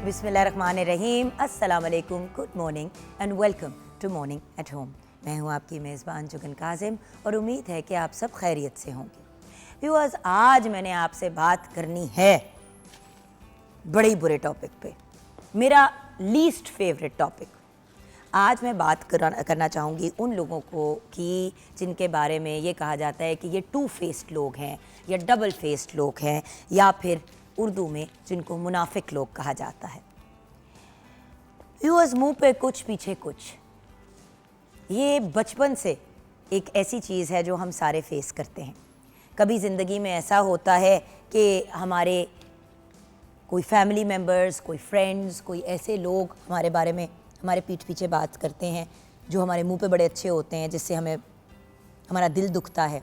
बिस्मिल्लाहिर्रहमानिर्रहीम, अस्सलाम वालेकुम, good morning and welcome to morning at home. मैं हूं आपकी मेज़बान जुगन काजिम और उम्मीद है कि आप सब खैरियत से होंगे। व्यूअर्स, आज मैंने आपसे बात करनी है बड़े बुरे टॉपिक पे, मेरा लीस्ट फेवरेट टॉपिक। आज मैं बात करना चाहूँगी उन लोगों को कि जिनके बारे में ये कहा जाता है कि ये टू फेस्ड लोग हैं या डबल फेस्ड लोग हैं, या फिर उर्दू में जिनको मुनाफिक लोग कहा जाता है। व्यूअर्स, मुंह पे कुछ पीछे कुछ, ये बचपन से एक ऐसी चीज़ है जो हम सारे फेस करते हैं। कभी ज़िंदगी में ऐसा होता है कि हमारे कोई फैमिली मेम्बर्स, कोई फ्रेंड्स, कोई ऐसे लोग हमारे बारे में हमारे पीठ पीछे बात करते हैं जो हमारे मुंह पे बड़े अच्छे होते हैं, जिससे हमें हमारा दिल दुखता है।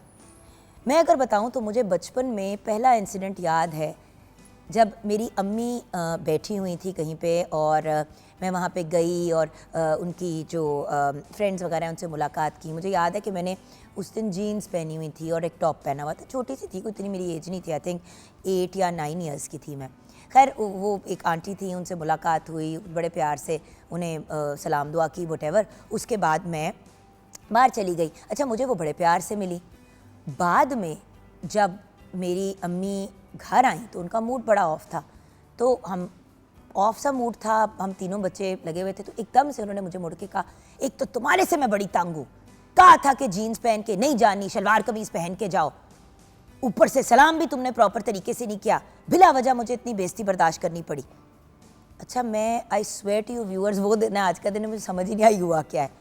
मैं अगर बताऊं तो मुझे बचपन में पहला इंसिडेंट याद है जब मेरी अम्मी बैठी हुई थी कहीं पे और मैं वहाँ पे गई और उनकी जो फ्रेंड्स वगैरह उनसे मुलाकात की। मुझे याद है कि मैंने उस दिन जीन्स पहनी हुई थी और एक टॉप पहना हुआ था। छोटी सी थी, कोई इतनी मेरी एज नहीं थी, आई थिंक 8 या 9 ईयर्स की थी मैं। खैर, वो एक आंटी थी, उनसे मुलाकात हुई, बड़े प्यार से उन्हें सलाम दुआ की, वटेवर। उसके बाद मैं बाहर चली गई। अच्छा, मुझे वो बड़े प्यार से मिली। बाद में जब मेरी अम्मी घर आई तो उनका मूड बड़ा ऑफ था, तो हम ऑफ सा मूड था, हम तीनों बच्चे लगे हुए थे, तो एकदम से उन्होंने मुझे मुड़ के कहा, एक तो तुम्हारे से मैं बड़ी तंग हूँ, कहा था कि जीन्स पहन के नहीं जानी, शलवार कमीज पहन के जाओ, ऊपर से सलाम भी तुमने प्रॉपर तरीके से नहीं किया, बिला वजह मुझे इतनी बेइज्जती बर्दाश्त करनी पड़ी। अच्छा, मैं I swear to you viewers, वो दिन आज का दिन मुझे समझ ही नहीं आई हुआ क्या है।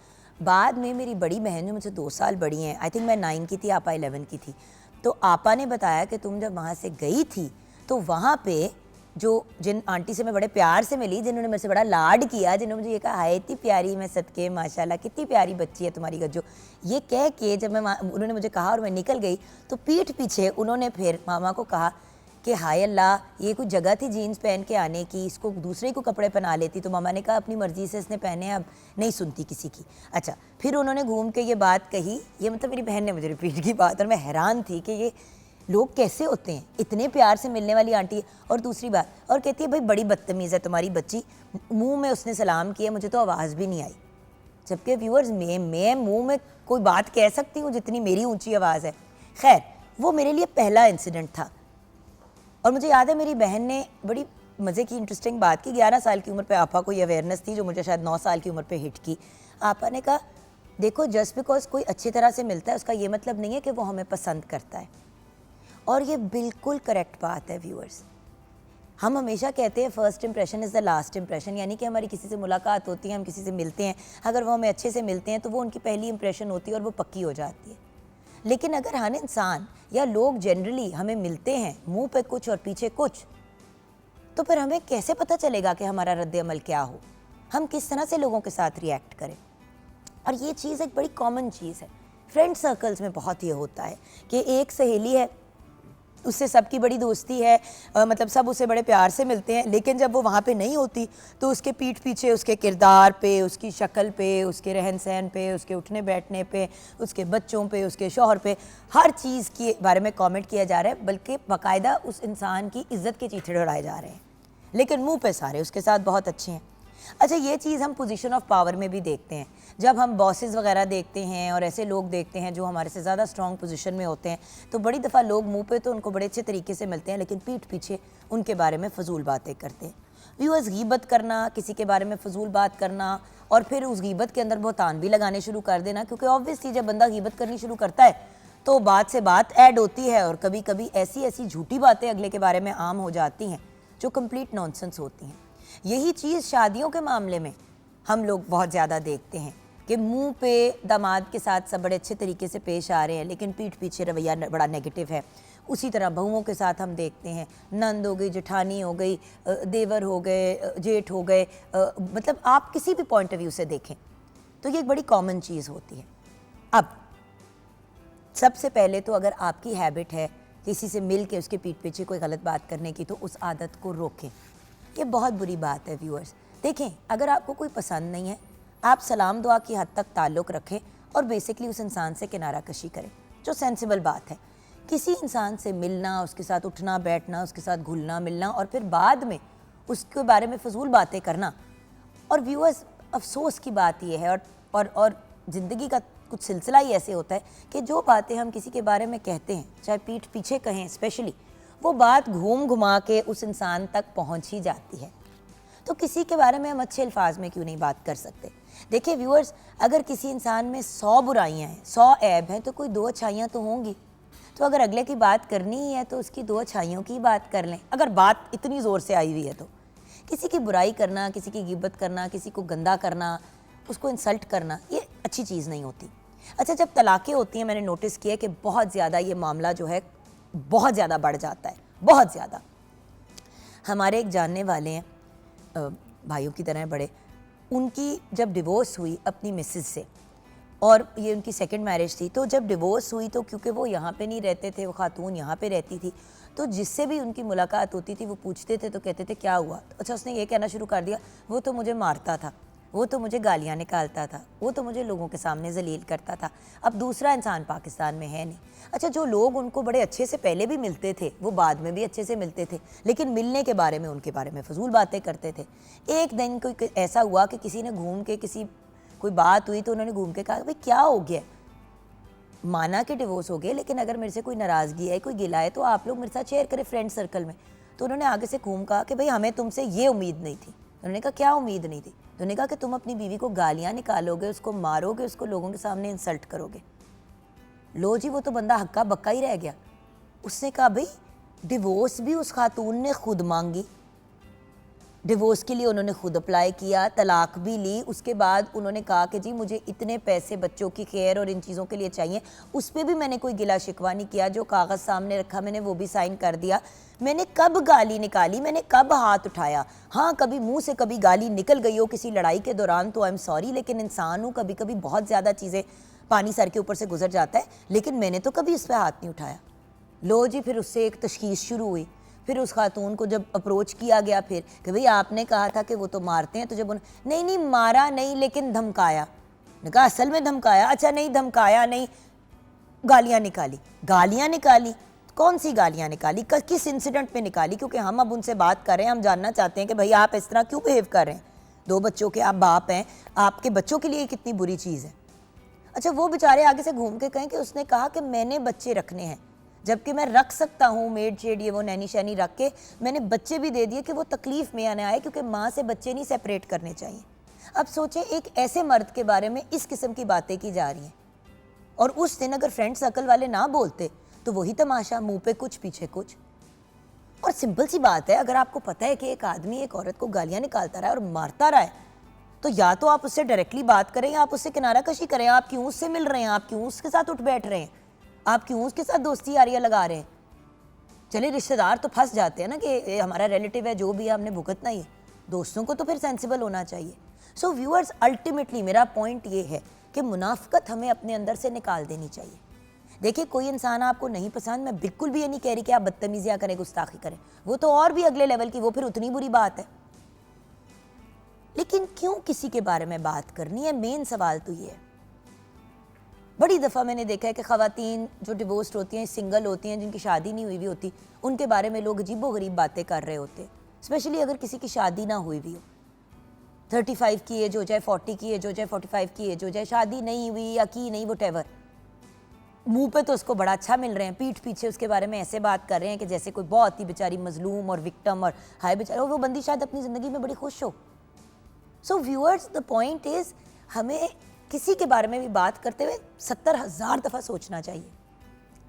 बाद में मेरी बड़ी बहन जो मुझे 2 साल बड़ी हैं, आई थिंक मैं 9 की थी, आपा 11 की थी, तो आपा ने बताया कि तुम जब वहाँ से गई थी तो वहाँ पे जो जिन आंटी से मैं बड़े प्यार से मिली, जिन्होंने मेरे से बड़ा लाड किया, जिन्होंने मुझे ये कहा, हाय इतनी प्यारी, मैं सदके माशाल्लाह कितनी प्यारी बच्ची है तुम्हारी गज्जो, ये कह के जब मैं उन्होंने मुझे कहा और मैं निकल गई तो पीठ पीछे उन्होंने फिर मामा को कहा कि हाय अल्लाह, ये कुछ जगह थी जीन्स पहन के आने की, इसको दूसरे को कपड़े पहना लेती। तो मामा ने कहा अपनी मर्जी से इसने पहने, अब नहीं सुनती किसी की। अच्छा, फिर उन्होंने घूम के ये बात कही, ये मतलब मेरी बहन ने मुझे रिपीट की बात, और मैं हैरान थी कि ये लोग कैसे होते हैं, इतने प्यार से मिलने वाली आंटी। और दूसरी बात, और कहती है भाई बड़ी बदतमीज़ है तुम्हारी बच्ची, मुँह में उसने सलाम किया, मुझे तो आवाज़ भी नहीं आई। जबकि व्यूअर्स, मैं मुँह में कोई बात कह सकती हूँ जितनी मेरी ऊँची आवाज़ है। खैर, वो मेरे लिए पहला इंसिडेंट था। और मुझे याद है मेरी बहन ने बड़ी मज़े की इंटरेस्टिंग बात की। 11 साल की उम्र पे आपा को ये अवेयरनेस थी जो मुझे शायद 9 साल की उम्र पे हिट की। आपा ने कहा, देखो, जस्ट बिकॉज कोई अच्छी तरह से मिलता है उसका ये मतलब नहीं है कि वो हमें पसंद करता है। और ये बिल्कुल करेक्ट बात है व्यूअर्स। हम हमेशा कहते हैं first impression is the last impression, यानी कि हमारी किसी से मुलाकात होती है, हम किसी से मिलते हैं, अगर वो हमें अच्छे से मिलते हैं तो वो उनकी पहली इंप्रेशन होती है और वो पक्की हो जाती है। लेकिन अगर हर इंसान या लोग जनरली हमें मिलते हैं मुंह पे कुछ और पीछे कुछ, तो फिर हमें कैसे पता चलेगा कि हमारा रद्द अमल क्या हो, हम किस तरह से लोगों के साथ रिएक्ट करें। और ये चीज़ एक बड़ी कॉमन चीज़ है, फ्रेंड सर्कल्स में बहुत ये होता है कि एक सहेली है, उससे सबकी बड़ी दोस्ती है, मतलब सब उसे बड़े प्यार से मिलते हैं, लेकिन जब वो वहाँ पे नहीं होती तो उसके पीठ पीछे उसके किरदार पे, उसकी शक्ल पे, उसके रहन सहन पे, उसके उठने बैठने पे, उसके बच्चों पे, उसके शौहर पे, हर चीज़ के बारे में कमेंट किया जा रहा है, बल्कि बाकायदा उस इंसान की इज़्ज़त के चीथे उड़ाए जा रहे हैं, लेकिन मुँह पे सारे उसके साथ बहुत अच्छे हैं। अच्छा, ये चीज़ हम पोजीशन ऑफ पावर में भी देखते हैं। जब हम बॉसेस वगैरह देखते हैं और ऐसे लोग देखते हैं जो हमारे से ज़्यादा स्ट्रॉन्ग पोजीशन में होते हैं, तो बड़ी दफ़ा लोग मुंह पे तो उनको बड़े अच्छे तरीके से मिलते हैं, लेकिन पीठ पीछे उनके बारे में फ़जूल बातें करते हैं। व्यूअर्स, गीबत करना, किसी के बारे में फ़जूल बात करना और फिर उस गीबत के अंदर बहुतान भी लगाने शुरू कर देना, क्योंकि ऑब्वियसली जब बंदा गीबत करनी शुरू करता है तो बात से बात ऐड होती है और कभी कभी ऐसी ऐसी झूठी बातें अगले के बारे में आम हो जाती हैं जो कंप्लीट नॉनसेंस होती हैं। यही चीज़ शादियों के मामले में हम लोग बहुत ज़्यादा देखते हैं कि मुंह पे दामाद के साथ सब बड़े अच्छे तरीके से पेश आ रहे हैं, लेकिन पीठ पीछे रवैया बड़ा नेगेटिव है। उसी तरह बहुओं के साथ हम देखते हैं, नंद हो गई, जेठानी हो गई, देवर हो गए, जेठ हो गए, मतलब आप किसी भी पॉइंट ऑफ व्यू से देखें तो ये एक बड़ी कॉमन चीज़ होती है। अब सबसे पहले तो अगर आपकी हैबिट है किसी से मिल के उसके पीठ पीछे कोई गलत बात करने की, तो उस आदत को रोकें। ये बहुत बुरी बात है व्यूअर्स। देखें, अगर आपको कोई पसंद नहीं है, आप सलाम दुआ की हद तक ताल्लुक़ रखें और बेसिकली उस इंसान से किनारा कशी करें, जो सेंसिबल बात है। किसी इंसान से मिलना, उसके साथ उठना बैठना, उसके साथ घुलना मिलना और फिर बाद में उसके बारे में फजूल बातें करना। और व्यूअर्स, अफसोस की बात यह है और ज़िंदगी का कुछ सिलसिला ही ऐसे होता है कि जो बातें हम किसी के बारे में कहते हैं, चाहे पीठ पीछे कहें स्पेशली, वो बात घूम घुमा के उस इंसान तक पहुंच ही जाती है। तो किसी के बारे में हम अच्छे अल्फाज में क्यों नहीं बात कर सकते? देखिए व्यूअर्स, अगर किसी इंसान में 100 बुराइयां हैं, 100 ऐब हैं, तो कोई 2 अच्छाइयां तो होंगी। तो अगर अगले की बात करनी ही है तो उसकी 2 अच्छाइयों की बात कर लें, अगर बात इतनी ज़ोर से आई हुई है तो। किसी की बुराई करना, किसी की गिबत करना, किसी को गंदा करना, उसको इंसल्ट करना, ये अच्छी चीज़ नहीं होती। अच्छा, जब तलाक़ें होती हैं, मैंने नोटिस किया कि बहुत ज़्यादा ये मामला जो है बहुत ज़्यादा बढ़ जाता है, बहुत ज़्यादा। हमारे एक जानने वाले हैं, भाइयों की तरह बड़े, उनकी जब डिवोर्स हुई अपनी मिसेज से, और ये उनकी सेकंड मैरिज थी, तो जब डिवोर्स हुई तो क्योंकि वो यहाँ पे नहीं रहते थे, वो खातून यहाँ पे रहती थी, तो जिससे भी उनकी मुलाकात होती थी वो पूछते थे तो कहते थे क्या हुआ? तो अच्छा, उसने ये कहना शुरू कर दिया, वो तो मुझे मारता था, वो तो मुझे गालियाँ निकालता था, वो तो मुझे लोगों के सामने जलील करता था। अब दूसरा इंसान पाकिस्तान में है नहीं। अच्छा, जो लोग उनको बड़े अच्छे से पहले भी मिलते थे वो बाद में भी अच्छे से मिलते थे, लेकिन मिलने के बारे में उनके बारे में फजूल बातें करते थे। एक दिन कोई ऐसा हुआ कि किसी ने घूम के, किसी कोई बात हुई तो उन्होंने घूम के कहा, भाई क्या हो गया? माना कि डिवोर्स हो गया, लेकिन अगर मेरे से कोई नाराज़गी है, कोई गिला है, तो आप लोग मेरे साथ शेयर करें फ्रेंड सर्कल में। तो उन्होंने आगे से घूम कहा कि भाई हमें तुमसे ये उम्मीद नहीं थी। उन्होंने कहा क्या उम्मीद नहीं थी? उन्होंने कहा कि तुम अपनी बीवी को गालियाँ निकालोगे, उसको मारोगे, उसको लोगों के सामने इंसल्ट करोगे। लो जी, वो तो बंदा हक्का बक्का ही रह गया। उसने कहा भाई डिवोर्स भी उस खातून ने खुद मांगी, डिवोर्स के लिए उन्होंने खुद अप्लाई किया, तलाक भी ली, उसके बाद उन्होंने कहा कि जी मुझे इतने पैसे बच्चों की खैर और इन चीज़ों के लिए चाहिए, उस पर भी मैंने कोई गिला शिकवा नहीं किया, जो कागज़ सामने रखा मैंने वो भी साइन कर दिया। मैंने कब गाली निकाली, मैंने कब हाथ उठाया? हाँ, कभी मुंह से कभी गाली निकल गई हो किसी लड़ाई के दौरान तो आई एम सॉरी, लेकिन इंसान हूँ, कभी कभी बहुत ज़्यादा चीज़ें, पानी सर के ऊपर से गुजर जाता है, लेकिन मैंने तो कभी इस पर हाथ नहीं उठाया। लो जी, फिर उससे एक तशखीस शुरू हुई। फिर उस खातून को जब अप्रोच किया गया फिर कि भाई आपने कहा था कि वो तो मारते हैं, तो जब नहीं मारा नहीं, लेकिन धमकाया। ने कहा असल में धमकाया? अच्छा नहीं धमकाया नहीं, गालियाँ निकाली। गालियाँ निकाली? कौन सी गालियाँ निकाली? किस इंसिडेंट पे निकाली? क्योंकि हम अब उनसे बात कर रहे हैं, हम जानना चाहते हैं कि भाई आप इस तरह क्यों बिहेव कर रहे हैं? 2 बच्चों के आप बाप हैं, आपके बच्चों के लिए कितनी बुरी चीज़ है। अच्छा, वो बेचारे आगे से घूम के कहें कि उसने कहा कि मैंने बच्चे रखने हैं, जबकि मैं रख सकता हूँ मेड शेड ये वो नैनी शैनी रख के, मैंने बच्चे भी दे दिए कि वो तकलीफ़ में आने आए, क्योंकि माँ से बच्चे नहीं सेपरेट करने चाहिए। अब सोचें, एक ऐसे मर्द के बारे में इस किस्म की बातें की जा रही हैं, और उस दिन अगर फ्रेंड सर्कल वाले ना बोलते तो वही तमाशा, मुंह पे कुछ पीछे कुछ। और सिंपल सी बात है, अगर आपको पता है कि एक आदमी एक औरत को गालियाँ निकालता रहा है और मारता रहा है, तो या तो आप उससे डायरेक्टली बात करें या आप उससे किनारा कशी करें। आप क्यों उससे मिल रहे हैं? आप क्यों उसके साथ उठ बैठ रहे हैं? आप क्यों उसके साथ दोस्ती यारियाँ लगा रहे हैं? चलिए, रिश्तेदार तो फंस जाते हैं ना कि हमारा रिलेटिव है, जो भी है हमने भुगतना ही है। दोस्तों को तो फिर सेंसिबल होना चाहिए। सो व्यूअर्स, अल्टीमेटली मेरा पॉइंट ये है कि मुनाफिकत हमें अपने अंदर से निकाल देनी चाहिए। देखिए, कोई इंसान आपको नहीं पसंद, मैं बिल्कुल भी ये नहीं कह रही कि आप बदतमीजियाँ करें, गुस्ताखी करें, वो तो और भी अगले लेवल की, वो फिर उतनी बुरी बात है। लेकिन क्यों किसी के बारे में बात करनी है? मेन सवाल तो ये है। बड़ी दफ़ा मैंने देखा है कि ख़वातीन जो डिवोर्स्ड होती हैं, सिंगल होती हैं, जिनकी शादी नहीं हुई हुई होती, उनके बारे में लोग अजीबोगरीब बातें कर रहे होते हैं। स्पेशली अगर किसी की शादी ना हुई हुई हो, 35 की एज हो, चाहे 40 की एज हो, चाहे 45 की एज हो, चाहे शादी नहीं हुई या की नहीं, वोटेवर, मुंह पे तो उसको बड़ा अच्छा मिल रहे हैं, पीठ पीछे उसके बारे में ऐसे बात कर रहे हैं कि जैसे कोई बहुत ही बेचारी मजलूम और विक्टम और हाय बेचारा, वो बंदी शायद अपनी ज़िंदगी में बड़ी खुश हो। So viewers, the point is, हमें किसी के बारे में भी बात करते हुए 70,000 दफ़ा सोचना चाहिए।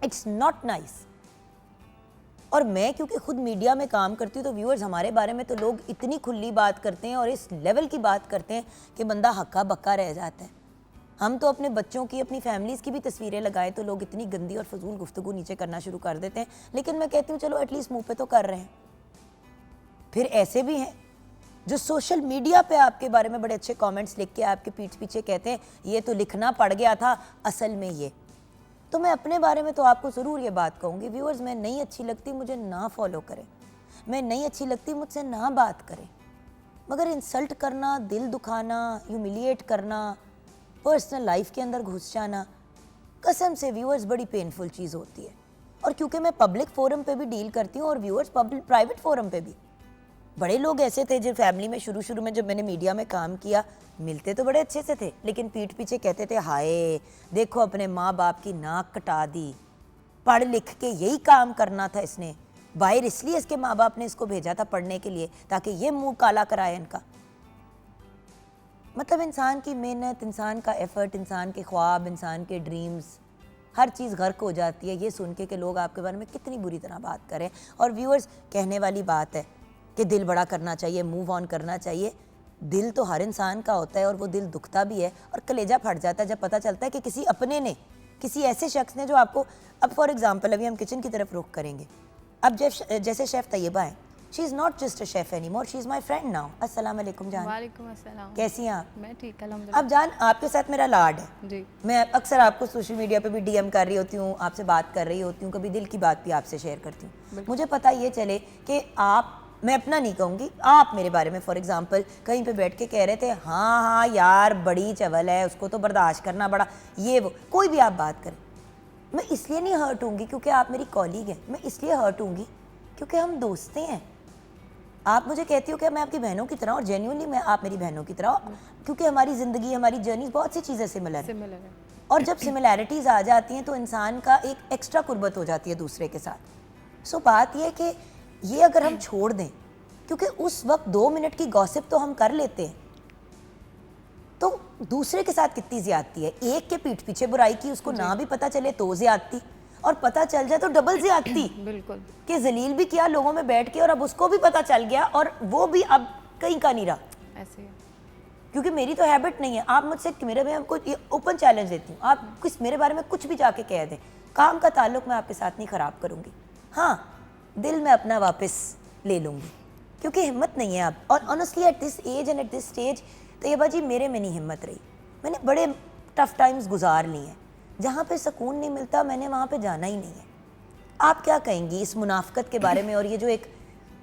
It's not nice. और मैं क्योंकि खुद मीडिया में काम करती हूँ, तो व्यूअर्स, हमारे बारे में तो लोग इतनी खुली बात करते हैं और इस लेवल की बात करते हैं कि बंदा हक्का बक्का रह जाता है। हम तो अपने बच्चों की, अपनी फैमिलीज़ की भी तस्वीरें लगाएं तो लोग इतनी गंदी और फजूल गुफ्तगू नीचे करना शुरू कर देते हैं। लेकिन मैं कहती हूँ चलो एटलीस्ट मुँह पे तो कर रहे हैं। फिर ऐसे भी हैं जो सोशल मीडिया पे आपके बारे में बड़े अच्छे कमेंट्स लिख के आपके पीठ पीछे कहते हैं ये तो लिखना पड़ गया था, असल में ये। तो मैं अपने बारे में तो आपको ज़रूर ये बात कहूँगी, व्यूअर्स, मैं नहीं अच्छी लगती मुझे ना फॉलो करें, मैं नहीं अच्छी लगती मुझसे ना बात करें, मगर इंसल्ट करना, दिल दुखाना, ह्यूमिलिएट करना, पर्सनल लाइफ के अंदर घुस जाना, कसम से व्यूअर्स बड़ी पेनफुल चीज़ होती है। और क्योंकि मैं पब्लिक फोरम पे भी डील करती हूँ और व्यूअर्स प्राइवेट फोरम पे भी, बड़े लोग ऐसे थे जो फैमिली में शुरू में जब मैंने मीडिया में काम किया, मिलते तो बड़े अच्छे से थे, लेकिन पीठ पीछे कहते थे हाय देखो अपने माँ बाप की नाक कटा दी, पढ़ लिख के यही काम करना था इसने, बाहर इसलिए इसके माँ बाप ने इसको भेजा था पढ़ने के लिए ताकि ये मुंह काला कराए इनका। मतलब इंसान की मेहनत, इंसान का एफर्ट, इंसान के ख्वाब, इंसान के ड्रीम्स, हर चीज़ गर्क हो जाती है ये सुन के लोग आपके बारे में कितनी बुरी तरह बात करें। और व्यूअर्स, कहने वाली बात है कि दिल बड़ा करना चाहिए, मूव ऑन करना चाहिए। दिल तो हर इंसान का होता है और वो दिल दुखता भी है और कलेजा फट जाता है जब पता चलता है कि किसी अपने ने, किसी ऐसे शख्स ने जो आपको, अब फॉर एग्जांपल अभी हम किचन की तरफ रुख करेंगे। अब जैसे शेफ़ तैयबा है, she is not just a chef any more, she is my friend now. अस्सलाम वालेकुम जान। वालेकुम अस्सलाम। कैसी हैं आप? मैं ठीक अल्हम्दुलिल्लाह। अब जान, आपके साथ मेरा लाड है जी। मैं अक्सर आपको सोशल मीडिया पे भी डीएम कर रही होती हूँ, आपसे बात कर रही होती हूँ, कभी दिल की बात भी आपसे शेयर करती हूँ। मुझे पता ये चले कि आप, मैं अपना नहीं कहूँगी, आप मेरे बारे में फॉर एग्जांपल कहीं पे बैठ के कह रहे थे हाँ हाँ यार बड़ी चवल है, उसको तो बर्दाश्त करना बड़ा, ये वो, कोई भी आप बात करें, मैं इसलिए नहीं हर्ट होंगी क्योंकि आप मेरी कॉलीग हैं, मैं इसलिए हर्ट होंगी क्योंकि हम दोस्तें हैं। आप मुझे कहती हो कि मैं आपकी बहनों की तरह, और जेन्युइनली मैं आप मेरी बहनों की तरह, क्योंकि हमारी ज़िंदगी, हमारी जर्नी, बहुत सी चीज़ें सिमिलर है। और जब सिमिलैरिटीज़ आ जाती हैं तो इंसान का एक एक्स्ट्रा कुर्बत हो जाती है दूसरे के साथ। सो बात यह कि ये अगर हम छोड़ दें, क्योंकि उस वक्त 2 मिनट की गॉसिप तो हम कर लेते हैं, तो दूसरे के साथ कितनी ज़्यादती है। एक के पीठ पीछे बुराई की, उसको ना भी पता चले तो ज़्यादती, और पता चल जाए तो डबल ज़्यादती। बिल्कुल, कि जलील भी किया लोगों में बैठ के और अब उसको भी पता चल गया और वो भी अब कहीं का नहीं रहा। ऐसे ही। क्योंकि मेरी तो हैबिट नहीं है, आप मुझसे मेरे में आपको ये ओपन चैलेंज देती हूँ, आप किस मेरे बारे में कुछ भी जाके कह दें, काम का ताल्लुक मैं आपके साथ नहीं ख़राब करूँगी। हाँ, दिल में अपना वापस ले लूँगी क्योंकि हिम्मत नहीं है अब। और honestly at this age and at this stage Taiba ji, मेरे में नहीं हिम्मत रही। मैंने बड़े टफ टाइम्स गुजार लिए हैं, जहाँ पे सुकून नहीं मिलता मैंने वहाँ पे जाना ही नहीं है। आप क्या कहेंगी इस मुनाफकत के बारे में, और ये जो एक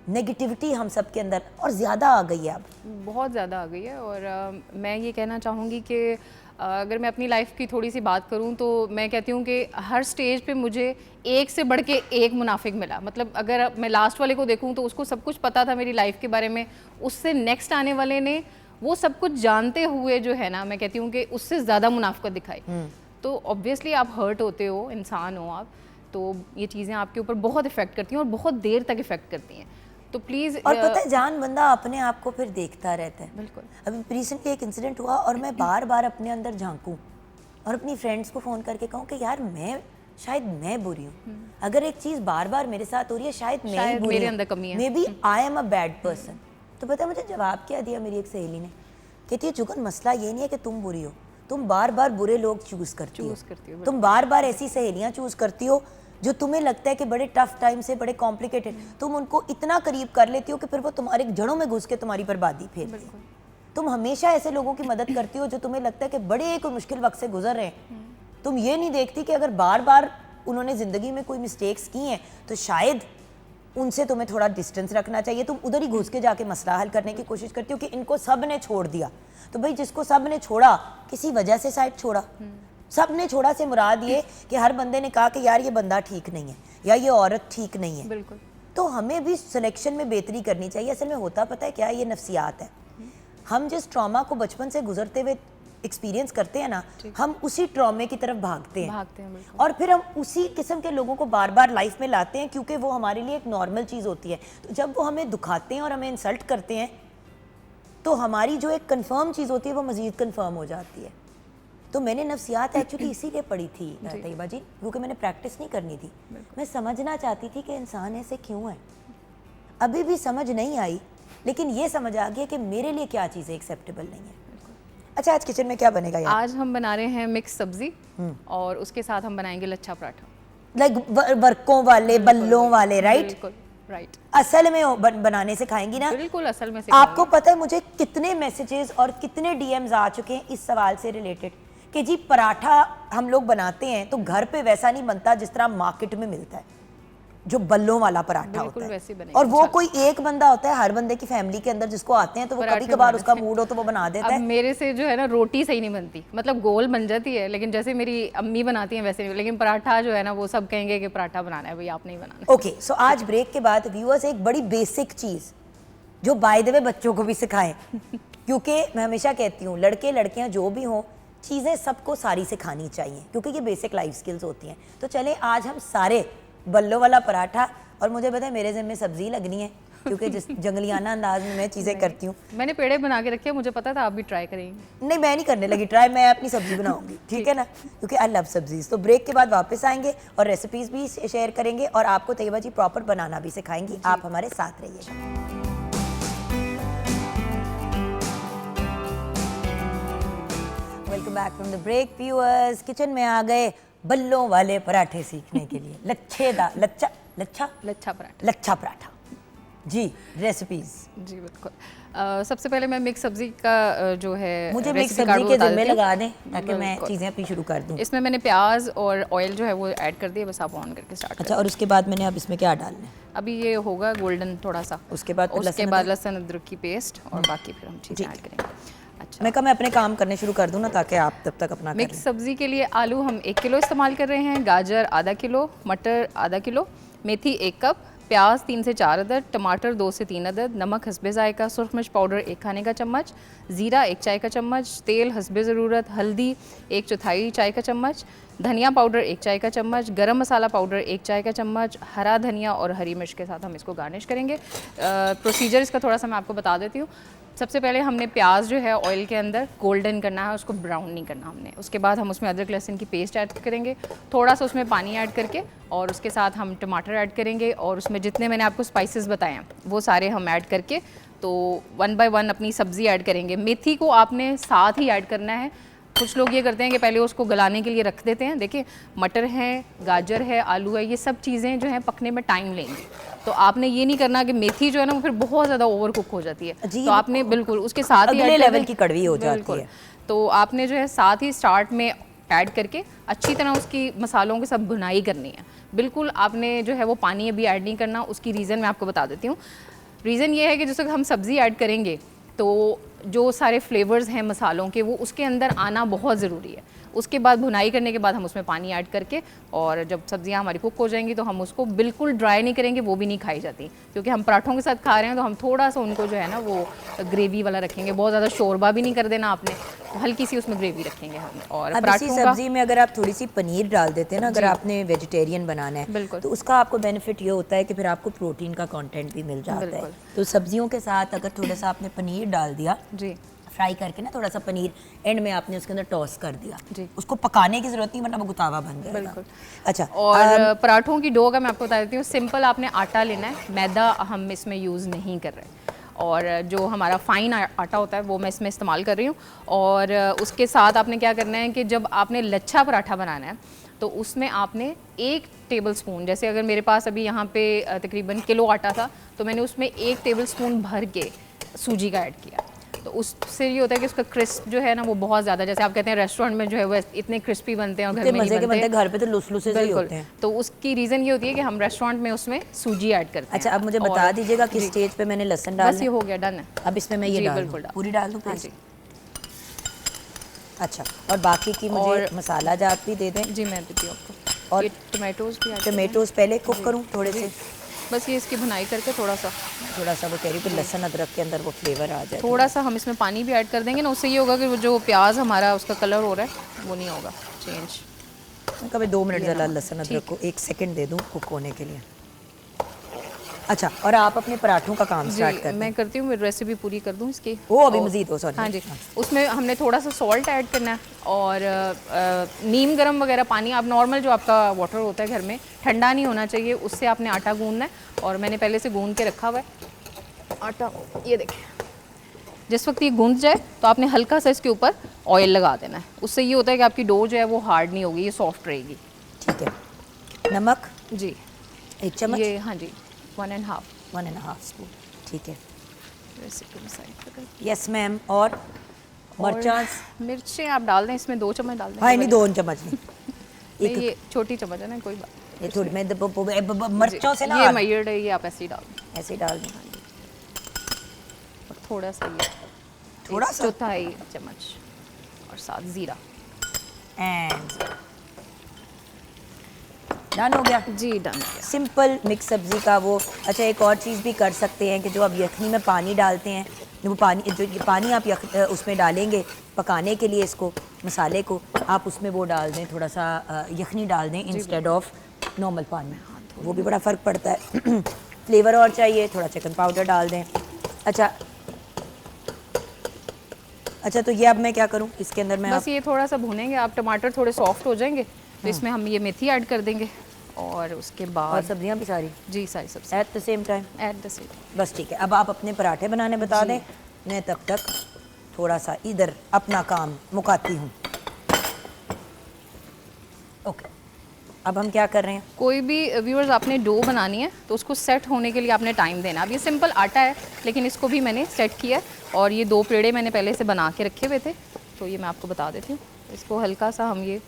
नेगेटिविटी हम सब के अंदर और ज़्यादा आ गई है अब? बहुत ज़्यादा आ गई है। और मैं ये कहना चाहूँगी कि अगर मैं अपनी लाइफ की थोड़ी सी बात करूँ तो मैं कहती हूँ कि हर स्टेज पे मुझे एक से बढ़ के एक मुनाफिक मिला। मतलब अगर मैं लास्ट वाले को देखूँ तो उसको सब कुछ पता था मेरी लाइफ के बारे में, उससे नेक्स्ट आने वाले ने वो सब कुछ जानते हुए जो है ना, मैं कहती हूँ कि उससे ज़्यादा मुनाफिकत दिखाई। तो ऑब्वियसली आप हर्ट होते हो, इंसान हो आप, तो ये चीज़ें आपके ऊपर बहुत इफ़ेक्ट करती हैं और बहुत देर तक इफ़ेक्ट करती हैं। तो प्लीज़, और पता है जान, बंदा अपने आप को फिर देखता रहता है। बिल्कुल। अभी रिसेंटली एक इंसिडेंट हुआ और मैं बार बार अपने अंदर झांकूं और अपनी फ्रेंड्स को फ़ोन करके कहूँ कि यार शायद मैं बुरी हूँ, अगर एक चीज़ बार बार मेरे साथ हो रही है शायद मैं ही बुरी मेरे अंदर कमी है, maybe I am a bad person. तो पता है मुझे जवाब क्या दिया मेरी एक सहेली ने? कहती है जुगन, मसला ये नहीं है कि तुम बुरी हो, तुम बार बार बुरे लोग चूज़ करती हो, तुम बार बार ऐसी सहेलियाँ चूज़ करती हो जो तुम्हें लगता है कि बड़े टफ टाइम से, बड़े कॉम्प्लिकेटेड, तुम उनको इतना करीब कर लेती हो कि फिर वो तुम्हारे जड़ों में घुस के तुम्हारी बर्बादी फेरती है। तुम हमेशा ऐसे लोगों की मदद करती हो जो तुम्हें लगता है कि बड़े कोई मुश्किल वक्त से गुजर रहे हैं। तुम ये नहीं देखती कि अगर बार बार उन्होंने ज़िंदगी में कोई मिस्टेक्स की हैं तो शायद उनसे तुम्हें थोड़ा डिस्टेंस रखना चाहिए। तुम उधर ही घुस के जाके मसला हल करने की कोशिश करती हो कि इनको सब ने छोड़ दिया। तो भाई जिसको सब ने छोड़ा, किसी वजह से शायद छोड़ा, सब ने छोड़ा से मुराद ये कि हर बंदे ने कहा कि यार ये बंदा ठीक नहीं है या ये औरत ठीक नहीं है। बिल्कुल। तो हमें भी सिलेक्शन में बेहतरी करनी चाहिए। असल में होता पता है क्या, ये नफ्सियात है। हम जिस ट्रॉमा को बचपन से गुजरते हुए एक्सपीरियंस करते हैं ना, हम उसी ट्रॉमे की तरफ भागते हैं और फिर हम उसी किस्म के लोगों को बार बार लाइफ में लाते हैं क्योंकि वो हमारे लिए एक नॉर्मल चीज़ होती है। तो जब वो हमें दुखाते हैं और हमें इंसल्ट करते हैं तो हमारी जो एक कंफर्म चीज़ होती है वो मज़ीद कंफर्म हो जाती है। तो मैंने नफ्सियात एक्चुअली इसीलिए पढ़ी थी तैयबा जी, क्योंकि मैंने प्रैक्टिस नहीं करनी थी, मैं समझना चाहती थी कि इंसान ऐसे क्यों है। अभी भी समझ नहीं आई, लेकिन ये समझ आ गया कि मेरे लिए क्या चीज़ें एक्सेप्टेबल नहीं है। अच्छा, आज किचन में क्या बनेगा यार? आज हम बना रहे हैं मिक्स सब्जी और उसके साथ हम बनाएंगे लच्छा पराठा। लाइक वर्कों वाले, बल्लों वाले, राइट? राइट। असल में बनाने से खाएंगी ना? बिल्कुल, असल में से। आपको पता है मुझे कितने मैसेजेस और कितने डीएम्स आ चुके हैं इस सवाल से रिलेटेड कि जी पराठा हम लोग बनाते हैं तो घर पे वैसा नहीं बनता जिस तरह मार्केट में मिलता है, जो बल्लों वाला पराठा होता है। और वो कोई एक बंदा होता है हर बंदे की फैमिली के अंदर जिसको आते हैं तो वो कभी कभार उसका मूड हो तो वो बना देता है। अब मेरे से जो है ना रोटी सही नहीं बनती, मतलब गोल बन जाती है लेकिन जैसे मेरी अम्मी बनाती हैं वैसे नहीं। लेकिन पराठा जो है ना वो सब कहेंगे कि पराठा बनाना है, भाई आप नहीं बनाना। ओके, सो आज ब्रेक के बाद व्यूअर्स एक बड़ी बेसिक चीज़ जो बाय द वे बच्चों को भी सिखाएं। क्योंकि मैं हमेशा कहती हूँ लड़के लड़कियाँ जो भी हों, चीज़ें सबको सारी सिखानी चाहिए क्योंकि ये बेसिक लाइफ स्किल्स होती हैं। तो चले आज हम सारे बल्लो वाला पराठा, और मुझे पता है मेरे ज़िम्मे सब्जी लगनी है क्योंकि जिस जंगलियाना अंदाज में मैं चीज़ें करती हूँ। मैंने पेड़े बना के रखे हैं, मुझे पता था आप भी ट्राई करेंगे। नहीं, मैं नहीं करने लगी ट्राई, मैं अपनी सब्जी बनाऊंगी, ठीक है ना, क्योंकि आई लव सब्जीज। तो ब्रेक के बाद वापस आएंगे और रेसिपीज भी शेयर करेंगे और आपको तैयबा जी प्रॉपर बनाना भी सिखाएंगी। आप हमारे साथ रहिएगा। Welcome back from the break viewers. Kitchen में आ गए बल्लों वाले पराठे सीखने के लिए। लच्छा पराठा। लच्छा पराठा जी, रेसिपीज। जी बिल्कुल। सबसे पहले मैं मिक्स सब्जी का जो है मुझे मिक्स रेसिपी सब्जी कार्ड के बता जिम्मे देती हूँ। लगा दें ताकि मैं बिल्कुल। चीज़ें अपनी शुरू कर दूँ। इसमें मैंने प्याज और ऑयल जो है वो ऐड कर दिया, बस आप ऑन करके स्टार्ट अच्छा, और उसके बाद मैंने अब इसमें क्या डालना है? अभी ये होगा गोल्डन थोड़ा सा, उसके बाद लहसुन अदरक की पेस्ट और बाकी फिर हम चीज़ें ऐड करेंगे। अच्छा, मैं अपने काम करने शुरू कर दूँ ना, ताकि आप तब तक अपना मिक्स सब्जी के लिए आलू हम 1 किलो इस्तेमाल कर रहे हैं, गाजर आधा किलो, मटर आधा किलो, मेथी 1 कप, प्याज 3 से 4 अदद, टमाटर 2 से 3 अदद, नमक हस्बे जायका, सुरख मिर्च पाउडर 1 खाने का चम्मच, ज़ीरा 1 चाय का चम्मच, तेल हस्बे ज़रूरत, हल्दी 1/4 चाय का चम्मच, धनिया पाउडर 1 चाय का चम्मच, गरम मसाला पाउडर 1 चाय का चम्मच, हरा धनिया और हरी मिर्च के साथ हम इसको गार्निश करेंगे। प्रोसीजर इसका थोड़ा सा मैं आपको बता देती हूँ। सबसे पहले हमने प्याज जो है ऑयल के अंदर गोल्डन करना है, उसको ब्राउन नहीं करना हमने। उसके बाद हम उसमें अदरक लहसुन की पेस्ट ऐड करेंगे, थोड़ा सा उसमें पानी ऐड करके, और उसके साथ हम टमाटर ऐड करेंगे और उसमें जितने मैंने आपको स्पाइसेस बताए हैं वो सारे हम ऐड करके तो 1 बाय 1 अपनी सब्ज़ी ऐड करेंगे। मेथी को आपने साथ ही ऐड करना है। कुछ लोग ये करते हैं कि पहले उसको गलाने के लिए रख देते हैं। देखिए, मटर है, गाजर है, आलू है, ये सब चीज़ें जो हैं पकने में टाइम लेंगी। तो आपने ये नहीं करना कि मेथी जो है ना वो फिर बहुत ज़्यादा ओवर कुक हो जाती है, तो आपने बिल्कुल उसके साथ ही अगले लेवल की कड़वी हो जाती है। तो आपने जो है साथ ही स्टार्ट में ऐड करके अच्छी तरह उसकी मसालों के सब भुनाई करनी है। बिल्कुल आपने जो है वो पानी अभी ऐड नहीं करना। उसकी रीज़न मैं आपको बता देती हूँ। रीज़न ये है कि जैसे हम सब्ज़ी ऐड करेंगे तो जो सारे फ्लेवर्स हैं मसालों के वो उसके अंदर आना बहुत ज़रूरी है। उसके बाद भुनाई करने के बाद हम उसमें पानी ऐड करके, और जब सब्जियां हमारी कुक हो जाएंगी तो हम उसको बिल्कुल ड्राई नहीं करेंगे, वो भी नहीं खाई जाती, क्योंकि हम पराठों के साथ खा रहे हैं तो हम थोड़ा सा उनको जो है ना वो ग्रेवी वाला रखेंगे। बहुत ज़्यादा शोरबा भी नहीं कर देना आपने, तो हल्की सी उसमें ग्रेवी रखेंगे हम। और अब इसी सब्जी में अगर आप थोड़ी सी पनीर डाल देते हैं ना, अगर आपने वेजिटेरियन बनाना है बिल्कुल, तो उसका आपको बेनिफिट ये होता है कि फिर आपको प्रोटीन का कंटेंट भी मिल जाता है। तो सब्जियों के साथ अगर थोड़ा सा आपने पनीर डाल दिया जी, फ्राई करके ना, थोड़ा सा पनीर एंड में आपने उसके अंदर टॉस कर दिया जी, उसको पकाने की जरूरत नहीं, वरना वो गुतावा बन जाएगा। बिल्कुल। अच्छा, और पराठों की डो का मैं आपको बता देती हूँ। सिंपल आपने आटा लेना है, मैदा हम इसमें यूज़ नहीं कर रहे, और जो हमारा फाइन आटा होता है वो मैं इसमें इस्तेमाल कर रही हूँ। और उसके साथ आपने क्या करना है कि जब आपने लच्छा पराठा बनाना है तो उसमें आपने 1 टेबल स्पून, जैसे अगर मेरे पास अभी यहाँ पे तकरीबन किलो आटा था तो मैंने उसमें 1 टेबल स्पून भर के सूजी का ऐड किया। तो उससे ये होता है कि उसका क्रिस्प जो है ना वो बहुत ज़्यादा, जैसे आप कहते हैं रेस्टोरेंट में जो है वो इतने क्रिस्पी बनते हैं और घर में नहीं बनते, घर पे तो लुस-लुसे से ही होते हैं। तो उसकी रीज़न ये होती है कि हम रेस्टोरेंट में उसमें सूजी ऐड करते हैं। अच्छा, अब मुझे बता दीजिएगा किस स्टेज पे मैंने लहसुन डालना है? बस ये हो गया, डन है। अब इसमें मैं ये डाल दूं, पूरी डाल दूं? हाँ जी। अच्छा, और बाकी की मुझे मसाला जात भी दे दें। जी मैं देती हूँ आपको। और ये टमाटोज़ भी टमाटोज़ पहले कुक करूँ थोड़े से? बस ये इसकी भुनाई करके थोड़ा सा वो कह रही हूँ कि लहसुन अदरक के अंदर वो फ्लेवर आ जाए। थोड़ा सा हम इसमें पानी भी ऐड कर देंगे ना, उससे ये होगा कि वो जो प्याज हमारा उसका कलर हो रहा है वो नहीं होगा चेंज। कभी 2 मिनट ज़रा लहसुन अदरक को 1 सेकंड दे दूँ कुक होने के लिए। अच्छा, और आप अपने पराठों का काम स्टार्ट कर? मैं करती हूँ, रेसिपी पूरी कर दूँ इसकी। वो अभी मज़ीद हो, सॉरी। हाँ जी, उसमें हमने थोड़ा सा सॉल्ट ऐड करना है, और नीम गरम वगैरह पानी, आप नॉर्मल जो आपका वाटर होता है घर में, ठंडा नहीं होना चाहिए, उससे आपने आटा गूंदना है। और मैंने पहले से गूंद के रखा हुआ है आटा, ये देखिए। जिस वक्त ये गूंद जाए तो आपने हल्का सा इसके ऊपर ऑयल लगा देना है। उससे ये होता है कि आपकी डो जो है वो हार्ड नहीं होगी, ये सॉफ्ट रहेगी। ठीक है। नमक जी 1 चम्मच? ये हाँ जी, 1.5 स्पून। ठीक है, रेसिपी साइड। Yes ma'am. और मिर्चें आप डाल दें इसमें, 2 चम्मच डाल दें। हाँ, नहीं 2 चम्मच नहीं, ये छोटी चम्मच है ना, कोई बात। ये थोड़ी मैं मिर्चों से ना, ये मयर्ड है, ये आप ऐसे ही डाल दें। ऐसे डाल दें। और थोड़ा सा ये, थोड़ा सा, 1/4 चम्मच, और साथ ज़ीरा। एंड डन हो गया। जी डन हो गया। सिंपल मिक्स सब्ज़ी का वो। अच्छा, एक और चीज़ भी कर सकते हैं कि जो आप यखनी में पानी डालते हैं, वो पानी जो ये पानी आप उसमें डालेंगे पकाने के लिए, इसको मसाले को आप उसमें वो डाल दें, थोड़ा सा यखनी डाल दें इंस्टेड ऑफ नॉर्मल पानी, वो भी बड़ा फ़र्क पड़ता है। फ्लेवर और चाहिए, थोड़ा चिकन पाउडर डाल दें। अच्छा तो ये अब मैं क्या करूँ इसके अंदर? मैं बस ये थोड़ा सा भूनेंगे, आप टमाटर थोड़े सॉफ्ट हो जाएंगे तो इसमें हम ये मेथी ऐड कर देंगे और उसके और बाद सब्जियां भी सारी जी सारी सब्जी at the same time. Add the same. बस ठीक है, अब आप अपने पराठे बनाने बता दें, मैं तब तक थोड़ा सा इधर अपना काम मुकाती हूँ। ओके, अब हम क्या कर रहे हैं? कोई भी व्यूअर्स आपने डो बनानी है तो उसको सेट होने के लिए आपने टाइम देना। अब ये सिंपल आटा है लेकिन इसको भी मैंने सेट किया है और ये 2 पेड़े मैंने पहले से बना के रखे हुए थे, तो ये मैं आपको बता देती हूँ। इसको हल्का सा हम ये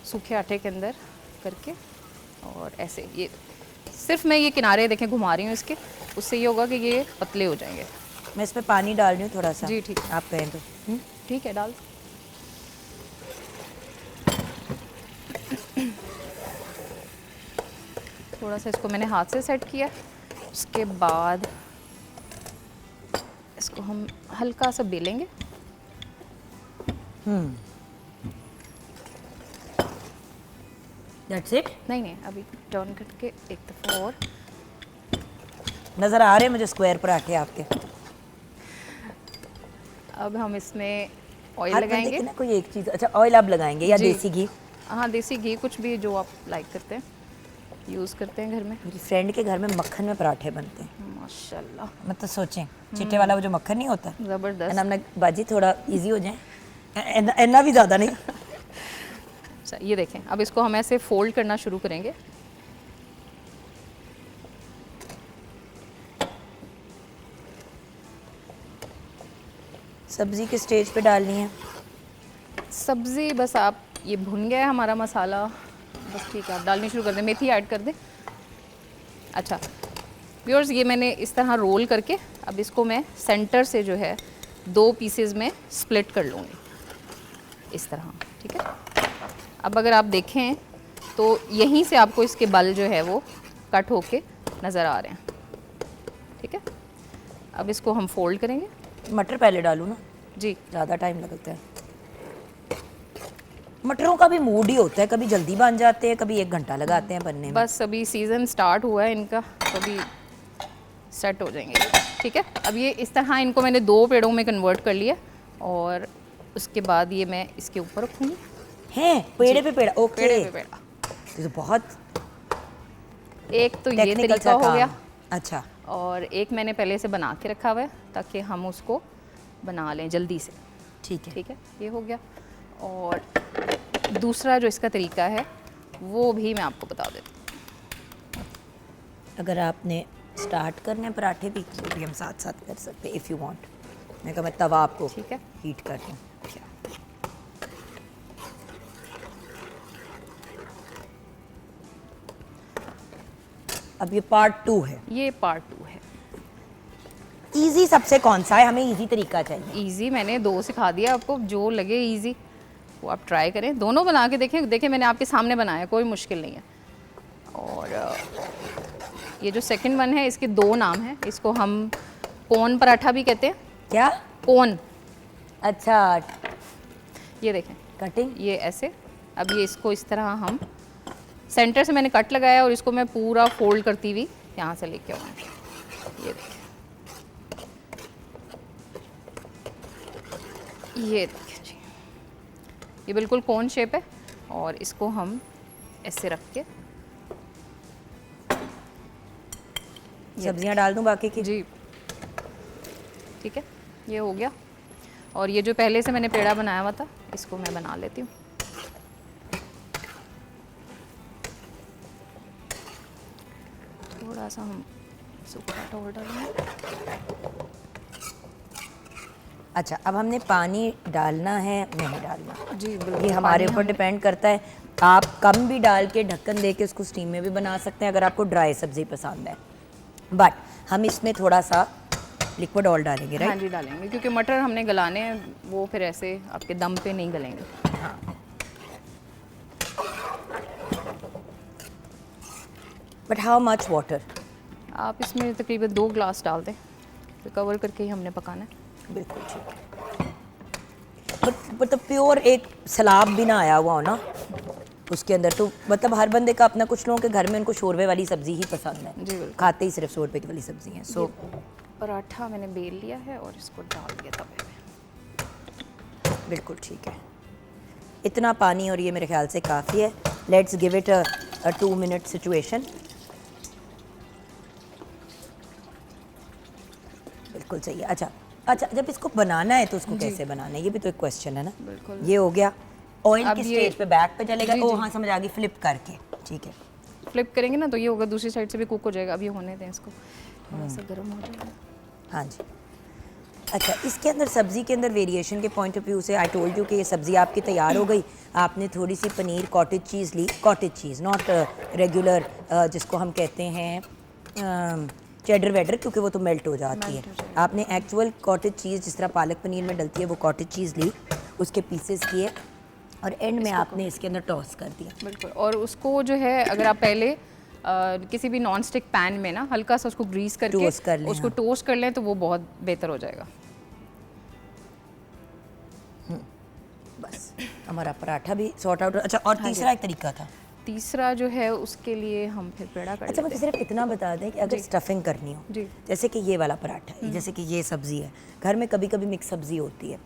सूखे आटे के अंदर करके और ऐसे ये सिर्फ मैं ये किनारे देखें घुमा रही हूँ इसके, उससे ये होगा कि ये पतले हो जाएंगे। मैं इसमें पानी डाल रही हूँ थोड़ा सा। जी ठीक है, आप कहें तो। ठीक है डाल। थोड़ा सा इसको मैंने हाथ से सेट किया, उसके बाद इसको हम हल्का सा बेलेंगे। That's it. नहीं अभी टर्न करके एक दफ़ा और। नज़र आ रहे हैं मुझे स्क्वायर पराठे आपके। अब हम इसमें ऑयल हाथ लगाएंगे। देखना कोई एक चीज़। अच्छा, ऑयल आप लगाएंगे या जी। देसी घी? हाँ देसी घी, कुछ भी जो आप लाइक करते हैं, यूज़ करते हैं घर में। मेरी फ्रेंड के घर में मक्खन में पराठे बनते हैं। माशाल्लाह, मतलब सोचें, चिट्टे वाला वो जो मक्खन नहीं होता, ज़बरदस्त। हमने बाजी थोड़ा इजी हो जाए, इतना भी ज़्यादा नहीं। अच्छा ये देखें, अब इसको हम ऐसे फोल्ड करना शुरू करेंगे। सब्ज़ी किस स्टेज पे डालनी है? सब्ज़ी बस आप ये भुन गया है हमारा मसाला, बस ठीक है, आप डालनी शुरू कर दें, मेथी ऐड कर दें। अच्छा व्यूअर्स, ये मैंने इस तरह रोल करके अब इसको मैं सेंटर से जो है 2 पीसेस में स्प्लिट कर लूँगी इस तरह, ठीक है। अब अगर आप देखें तो यहीं से आपको इसके बल जो है वो कट होके नज़र आ रहे हैं, ठीक है। अब इसको हम फोल्ड करेंगे। मटर पहले डालूँ ना? जी ज़्यादा टाइम लगता है। मटरों का भी मूड ही होता है, कभी जल्दी बन जाते हैं, कभी 1 घंटा लगाते हैं बनने में। बस अभी सीज़न स्टार्ट हुआ है इनका, कभी सेट हो जाएंगे, ठीक है। अब ये इस तरह इनको मैंने 2 पेड़ों में कन्वर्ट कर लिया और उसके बाद ये मैं इसके ऊपर रखूँगी। हैं पेड़े पे पेड़ा? ओके, पेड़े पे पेड़ा। ये तो बहुत एक तो ये टेक्निकल तरीका सा हो काम। गया अच्छा, और एक मैंने पहले से बना के रखा हुआ है ताकि हम उसको बना लें जल्दी से, ठीक है। ठीक है, ये हो गया। और दूसरा जो इसका तरीका है वो भी मैं आपको बता देती हूँ। अगर आपने स्टार्ट करने हैं पराठे भी, वो भी हम साथ साथ कर सकते हैं इफ़ यू वांट। मैं कहा मैं तवा आपको ठीक है, हीट कर दूँ। अब ये पार्ट 2 है। ये पार्ट 2 है। इजी सबसे कौन सा है? हमें इजी तरीका चाहिए। इजी मैंने 2 सिखा दिया आपको, जो लगे इजी वो आप ट्राई करें, दोनों बना के देखें मैंने आपके सामने बनाया, कोई मुश्किल नहीं है। और ये जो सेकंड वन है इसके 2 नाम हैं, इसको हम कोन पराठा भी कहते हैं। क्या? कोन। अच्छा, ये देखें कटिंग। ये ऐसे, अब ये इसको इस तरह हम सेंटर से मैंने कट लगाया और इसको मैं पूरा फोल्ड करती हुई यहाँ से लेके आऊँगी। ये देखिए, ये देखिए जी, ये बिल्कुल कोन शेप है और इसको हम ऐसे रख के सब्जियां डाल दूं बाकी की? जी ठीक है, ये हो गया। और ये जो पहले से मैंने पेड़ा बनाया हुआ था इसको मैं बना लेती हूँ। थोड़ा सा हम सूखा आटा और डालेंगे। अच्छा, अब हमने पानी डालना है नहीं डालना? जी बिल्कुल, ये हमारे पानी ऊपर डिपेंड करता है। आप कम भी डाल के ढक्कन दे के उसको स्टीम में भी बना सकते हैं अगर आपको ड्राई सब्जी पसंद है, बट हम इसमें थोड़ा सा लिक्विड ऑयल डालेंगे, हाँ राइट? जी डालेंगे, क्योंकि मटर हमने गलाने हैं, वो फिर ऐसे आपके दम पे नहीं गलेंगे। हाँ। But how much water? आप इसमें तकरीबन 2 ग्लास डाल दें, फिर कवर करके ही हमने पकाना है। बिल्कुल ठीक है। मतलब प्योर एक सलाब भी ना आया हुआ हो ना उसके अंदर, तो मतलब हर बंदे का अपना, कुछ लोगों के घर में उनको शोरबे वाली सब्जी ही पसंद है, जी बिल्कुल। खाते ही सिर्फ शोरबे की वाली सब्जी है। सो पराठा मैंने बेल लिया है और इसको डाल दिया तवे में। बिल्कुल ठीक है। इतना पानी और ये मेरे ख्याल से काफ़ी है। Let's give it a 2 minute situation. बिल्कुल सही है। अच्छा, जब इसको बनाना है तो उसको कैसे बनाना है, ये भी तो एक क्वेश्चन है ना। बिल्कुल। ये हो गया। ऑयल अब की ये- स्टेज पे बैक पे चलेगा। जी, ओ जी। हाँ, समझ आ गई, फ्लिप करके। ठीक है। फ्लिप करेंगे ना तो ये होगा, दूसरी साइड से भी कुक हो जाएगा। अब ये होने दें इसको, थोड़ा सा गर्म हो जाएगा। हाँ जी। अच्छा, इसके अंदर सब्ज़ी के अंदर वेरिएशन के पॉइंट ऑफ व्यू से आई टोल्ड यू कि ये सब्ज़ी आपकी तैयार हो गई। आपने थोड़ी सी पनीर कॉटेज चीज़ ली, कॉटेज चीज़ नॉट रेगुलर जिसको हम कहते हैं चेडर वेडर, क्योंकि वो तो मेल्ट हो जाती है। आपने एक्चुअल कॉटेज चीज़ जिस तरह पालक पनीर में डलती है वो कॉटेज चीज़ ली, उसके पीसेस किए और एंड में आपने इसके अंदर टॉस कर दिया। बिल्कुल। और उसको जो है, अगर आप पहले किसी भी नॉन स्टिक पैन में ना हल्का सा उसको ग्रीस करके टोस्ट कर लें, उसको हाँ। टोस्ट कर लें तो वो बहुत बेहतर हो जाएगा। बस हमारा पराठा भी सॉर्ट आउट। अच्छा, और तीसरा एक तरीका था। तीसरा जो है उसके लिए हम फिर पेड़ा कर अच्छा, लेते मुझे सिर्फ इतना बता दें कि अगर स्टफिंग करनी हो, जी। जैसे कि ये वाला पराठा है, जैसे कि ये सब्ज़ी है, घर में कभी कभी मिक्स सब्ज़ी होती है,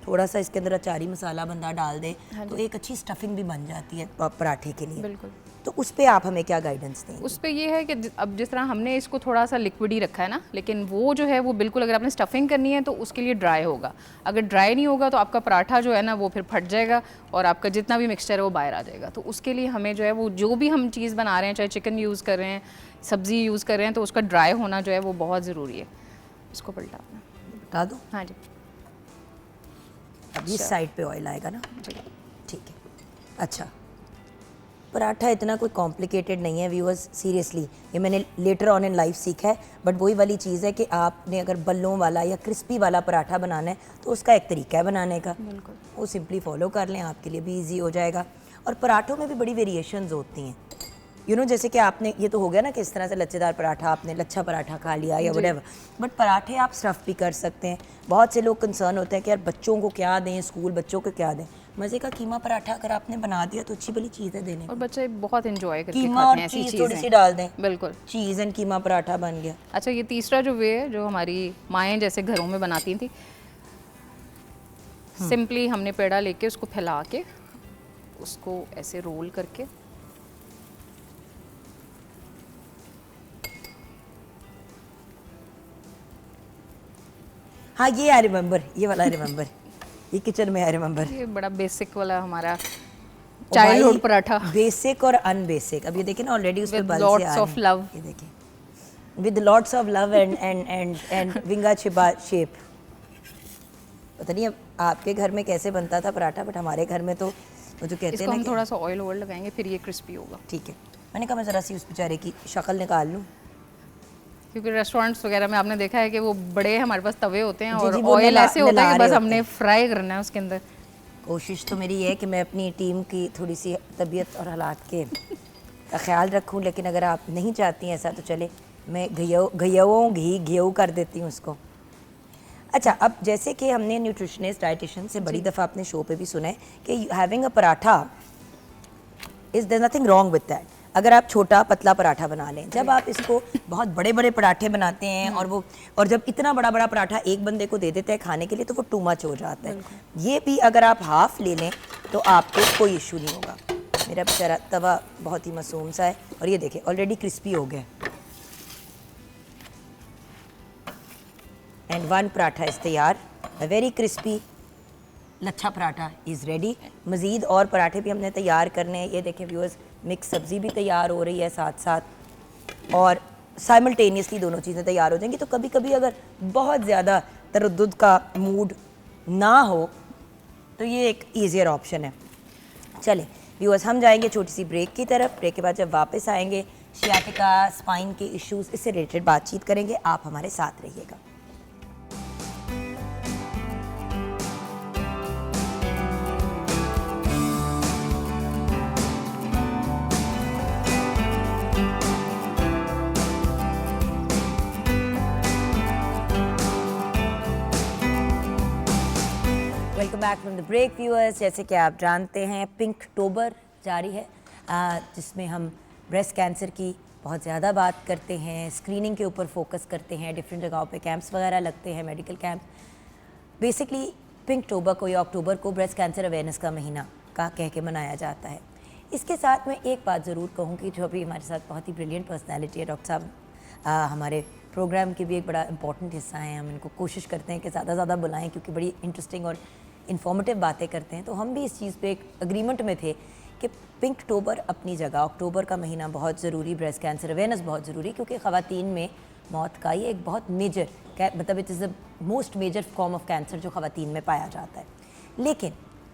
थोड़ा सा इसके अंदर अचारी मसाला बंदा डाल दे तो एक अच्छी स्टफिंग भी बन जाती है पराठे के लिए। बिल्कुल। तो उस पे आप हमें क्या गाइडेंस दें? उस पे ये है कि अब जिस तरह हमने इसको थोड़ा सा लिक्विड ही रखा है ना, लेकिन वो जो है वो बिल्कुल, अगर आपने स्टफिंग करनी है तो उसके लिए ड्राई होगा। अगर ड्राई नहीं होगा तो आपका पराठा जो है ना वो फिर फट जाएगा और आपका जितना भी मिक्सचर है वो बाहर आ जाएगा। तो उसके लिए हमें जो है वो जो भी हम चीज़ बना रहे हैं, चाहे चिकन यूज़ कर रहे हैं, सब्ज़ी यूज़ कर रहे हैं, तो उसका ड्राई होना जो है वो बहुत ज़रूरी है। इसको पलटाना। बता दो। हाँ जी। अब इस साइड पे ऑयल आएगा ना। जी। ठीक है। अच्छा, पराठा इतना कोई कॉम्प्लिकेटेड नहीं है व्यूअर्स, सीरियसली। ये मैंने लेटर ऑन इन लाइफ सीखा है, बट वही वाली चीज़ है कि आपने अगर बल्लों वाला या क्रिस्पी वाला पराठा बनाना है तो उसका एक तरीका है बनाने का, बिल्कुल। वो सिंपली फॉलो कर लें, आपके लिए भी इजी हो जाएगा। और पराठों में भी बड़ी वेरिएशंस होती हैं, जैसे कि आपने ये तो हो गया ना कि इस तरह से लच्छेदार पराठा, आपने लच्छा पराठा खा लिया या व्हाटएवर, बट पराठे आप स्टफ़ भी कर सकते हैं। बहुत से लोग कंसर्न होते हैं कि यार बच्चों को क्या दें, स्कूल बच्चों को क्या दें। मज़े का कीमा पराठा अगर आपने बना दिया तो अच्छी भली चीज़ है देने और को। बच्चे बहुत इंजॉय करके कीमा खाते और हैं ऐसी चीज़ थोड़ी सी चीज़ें। डाल दें, बिल्कुल। चीज़ एंड कीमा पराठा बन गया। अच्छा, ये तीसरा जो वे है जो हमारी माएँ जैसे घरों में बनाती थी, सिंपली हमने पेड़ा लेके उसको फैला के उसको ऐसे रोल करके हाँ, ये आई रिमेंबर, ये वाला आई रिमेंबर, ये किचन में आई रिमेंबर। ये बड़ा बेसिक वाला हमारा चाइल्डहुड पराठा बेसिक और अनबेसिक। अब ये देखिए ना, ऑलरेडी उस पे With बल से lots आ रहे of हैं। love. ये देखिए, with lots of love and विंगा छिपा शेप। पता नहीं अब आपके घर में कैसे बनता था पराठा, बट हमारे घर में तो वो जो कहते हैं इसको ना हम कि थोड़ा सा ऑयल ओयल लगाएंगे फिर ये क्रिस्पी होगा। ठीक है। मैंने कहा मैं ज़रा सी उस बेचारे की शक्ल निकाल लूँ। क्योंकि रेस्टोरेंट्स वगैरह में आपने देखा है कि वो बड़े हमारे पास तवे होते हैं जी, और जी, वो ऑयल ऐसे होता है कि नला बस रहे हमने फ्राई करना है उसके अंदर। कोशिश तो मेरी ये है कि मैं अपनी टीम की थोड़ी सी तबीयत और हालात के का ख्याल रखूं, लेकिन अगर आप नहीं चाहती हैं ऐसा तो चले, मैं घी कर देती हूँ उसको। अच्छा, अब जैसे कि हमने न्यूट्रिशनिस्ट डाइटिशियन से बड़ी दफ़ा अपने शो पे भी सुना है कि having a paratha is there nothing wrong with that. अगर आप छोटा पतला पराठा बना लें, जब आप इसको बहुत बड़े बड़े पराठे बनाते हैं और जब इतना बड़ा बड़ा पराठा एक बंदे को दे देते हैं खाने के लिए तो वो टू मच हो जाता है। ये भी अगर आप हाफ ले लें तो आपको कोई इशू नहीं होगा। मेरा बेचारा तवा बहुत ही मासूम सा है और ये देखें ऑलरेडी क्रिस्पी हो गया। एंड वन पराठा इज़ तैयार, a very crispy lachha paratha is ready. मज़ीद और पराठे भी हमने तैयार करने हैं। ये देखें व्यूअर्स, मिक्स सब्ज़ी भी तैयार हो रही है साथ साथ, और साइमल्टेनियसली दोनों चीज़ें तैयार हो जाएंगी। तो कभी कभी अगर बहुत ज़्यादा तरद्दुद का मूड ना हो तो ये एक ईजियर ऑप्शन है। चलें व्यूअर्स, हम जाएंगे छोटी सी ब्रेक की तरफ। ब्रेक के बाद जब वापस आएंगे शियाटिका, स्पाइन के इश्यूज़, इससे रिलेटेड बातचीत करेंगे। आप हमारे साथ रहिएगा। Back from the break viewers. जैसे कि आप जानते हैं पिंकटोबर जारी है जिसमें हम ब्रेस्ट कैंसर की बहुत ज़्यादा बात करते हैं, स्क्रीनिंग के ऊपर फोकस करते हैं, डिफरेंट जगहों पे कैंप्स वगैरह लगते हैं, मेडिकल कैंप। बेसिकली पिंकटोबर को या अक्टूबर को ब्रेस्ट कैंसर अवेयरनेस का महीना का कह के मनाया जाता है। इसके साथ मैं एक बात ज़रूर कहूँगी, जो अभी हमारे साथ बहुत ही ब्रिलियंट पर्सनैलिटी है डॉक्टर साहब, हमारे प्रोग्राम के भी एक बड़ा इंपॉर्टेंट हिस्सा है। हम इनको कोशिश करते हैं कि ज़्यादा से ज़्यादा बुलाएं क्योंकि बड़ी इंटरेस्टिंग और इन्फॉर्मेटिव बातें करते हैं। तो हम भी इस चीज़ पे एक अग्रीमेंट में थे कि पिंकटोबर अपनी जगह, अक्टूबर का महीना बहुत ज़रूरी, ब्रेस्ट कैंसर अवेयरनेस बहुत ज़रूरी, क्योंकि ख़वातीन में मौत का ये एक बहुत मेजर मतलब it is the most major form of cancer जो ख़वातीन में पाया जाता है। लेकिन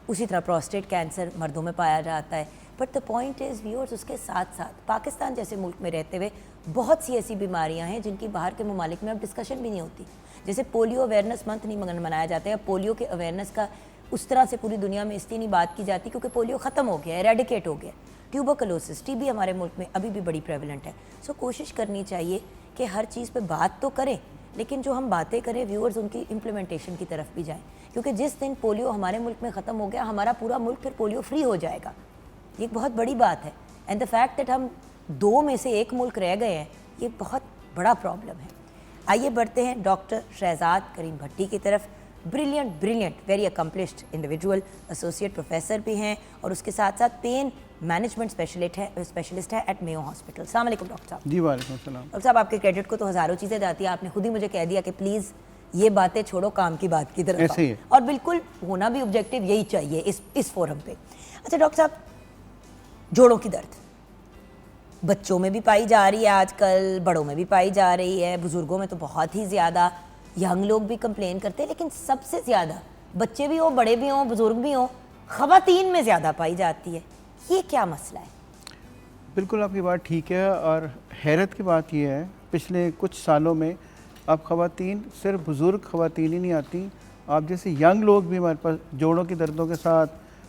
उसी तरह प्रोस्टेट कैंसर मर्दों में पाया जाता है। But the point is viewers, उसके साथ साथ पाकिस्तान जैसे मुल्क में रहते हुए बहुत सी ऐसी बीमारियां हैं जिनकी बाहर के ममालिक में अब डिस्कशन भी नहीं होती। जैसे पोलियो अवेयरनेस मंथ नहीं मनाया जाता है, पोलियो के अवेयरनेस का उस तरह से पूरी दुनिया में इसलिए नहीं बात की जाती क्योंकि पोलियो ख़त्म हो गया, एरेडिकेट हो गया। ट्यूबरकुलोसिस, टीबी हमारे मुल्क में अभी भी बड़ी प्रेवलेंट है। सो कोशिश करनी चाहिए कि हर चीज़ पे बात तो करें, लेकिन जो हम बातें करें व्यूअर्स उनकी इम्प्लीमेंटेशन की तरफ भी जाएं, क्योंकि जिस दिन पोलियो हमारे मुल्क में ख़त्म हो गया, हमारा पूरा मुल्क फिर पोलियो फ्री हो जाएगा। ये एक बहुत बड़ी बात है। एंड द फैक्ट दैट हम 2 में से 1 मुल्क रह गए हैं, ये बहुत बड़ा प्रॉब्लम है। आइए बढ़ते हैं डॉक्टर शहजाद करीम भट्टी की तरफ। Brilliant very accomplished individual, associate professor भी हैं और उसके साथ साथ पेन मैनेजमेंट स्पेशलिस्ट है एट मेयो हॉस्पिटल। अस्सलाम वालेकुम डॉक्टर साहब। जी वालेकुम सलाम। डॉक्टर साहब, आपके क्रेडिट को तो हज़ारों चीज़ें जाती है, आपने खुद ही मुझे कह दिया कि प्लीज़ ये बातें छोड़ो, काम की बात की तरफ ऐसे ही है। और बिल्कुल होना भी ऑब्जेक्टिव यही चाहिए इस फोरम पे। अच्छा डॉक्टर साहब, जोड़ों की दर्द बच्चों में भी पाई जा रही है आजकल, बड़ों में भी पाई जा रही है, बुज़ुर्गों में तो बहुत ही ज़्यादा, यंग लोग भी कंप्लेन करते हैं, लेकिन सबसे ज़्यादा बच्चे भी हों, बड़े भी हों, बुज़ुर्ग भी हों, ख़वातीन में ज़्यादा पाई जाती है। ये क्या मसला है? बिल्कुल आपकी बात ठीक है, और हैरत की बात यह है पिछले कुछ सालों में अब ख़वातीन, सिर्फ बुज़ुर्ग ख़वातीन ही नहीं आती, आप जैसे यंग लोग भी हमारे पास जोड़ों की दर्दों के साथ,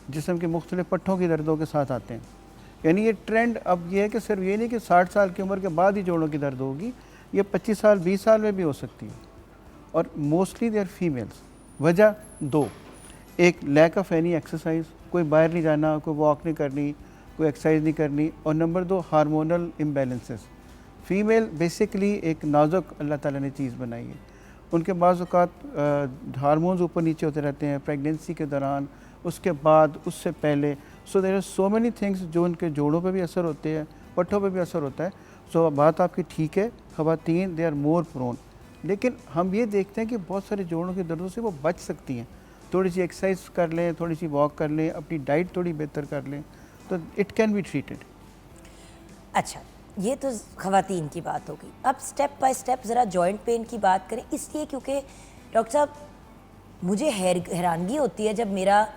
जिस्म के मुख्तलिफ पट्टों की दर्दों के साथ आते हैं। यानी ये ट्रेंड अब ये है कि सिर्फ ये नहीं कि 60 साल की उम्र के बाद ही जोड़ों की दर्द होगी, ये 25 साल 20 साल में भी हो सकती है। और मोस्टली दे आर फीमेल्स। वजह 2, एक लैक ऑफ एनी एक्सरसाइज, कोई बाहर नहीं जाना, कोई वॉक नहीं करनी, कोई एक्सरसाइज नहीं करनी, और number 2 hormonal imbalances. Female basically एक नाजुक अल्लाह ताला ने चीज़ बनाई है, उनके बाज़ औक़ात हार्मोन्स ऊपर नीचे होते रहते हैं प्रेगनेंसी के दौरान, उसके बाद, उससे पहले। So there are so many things जो उनके जोड़ों पे भी असर होते हैं, पट्टों पे भी असर होता है। सो बात आपकी ठीक है, ख़वातीन दे आर मोर प्रोन, लेकिन हम ये देखते हैं कि बहुत सारे जोड़ों के दर्दों से वो बच सकती हैं। थोड़ी सी एक्सरसाइज कर लें, थोड़ी सी वॉक कर लें, अपनी डाइट थोड़ी बेहतर कर लें, तो इट कैन बी ट्रीटेड। अच्छा, ये तो ख़वातीन की बात हो गई। अब स्टेप बाय स्टेप ज़रा जॉइंट पेन की बात करें, इसलिए क्योंकि डॉक्टर साहब मुझे हैरानगी होती है जब मेरा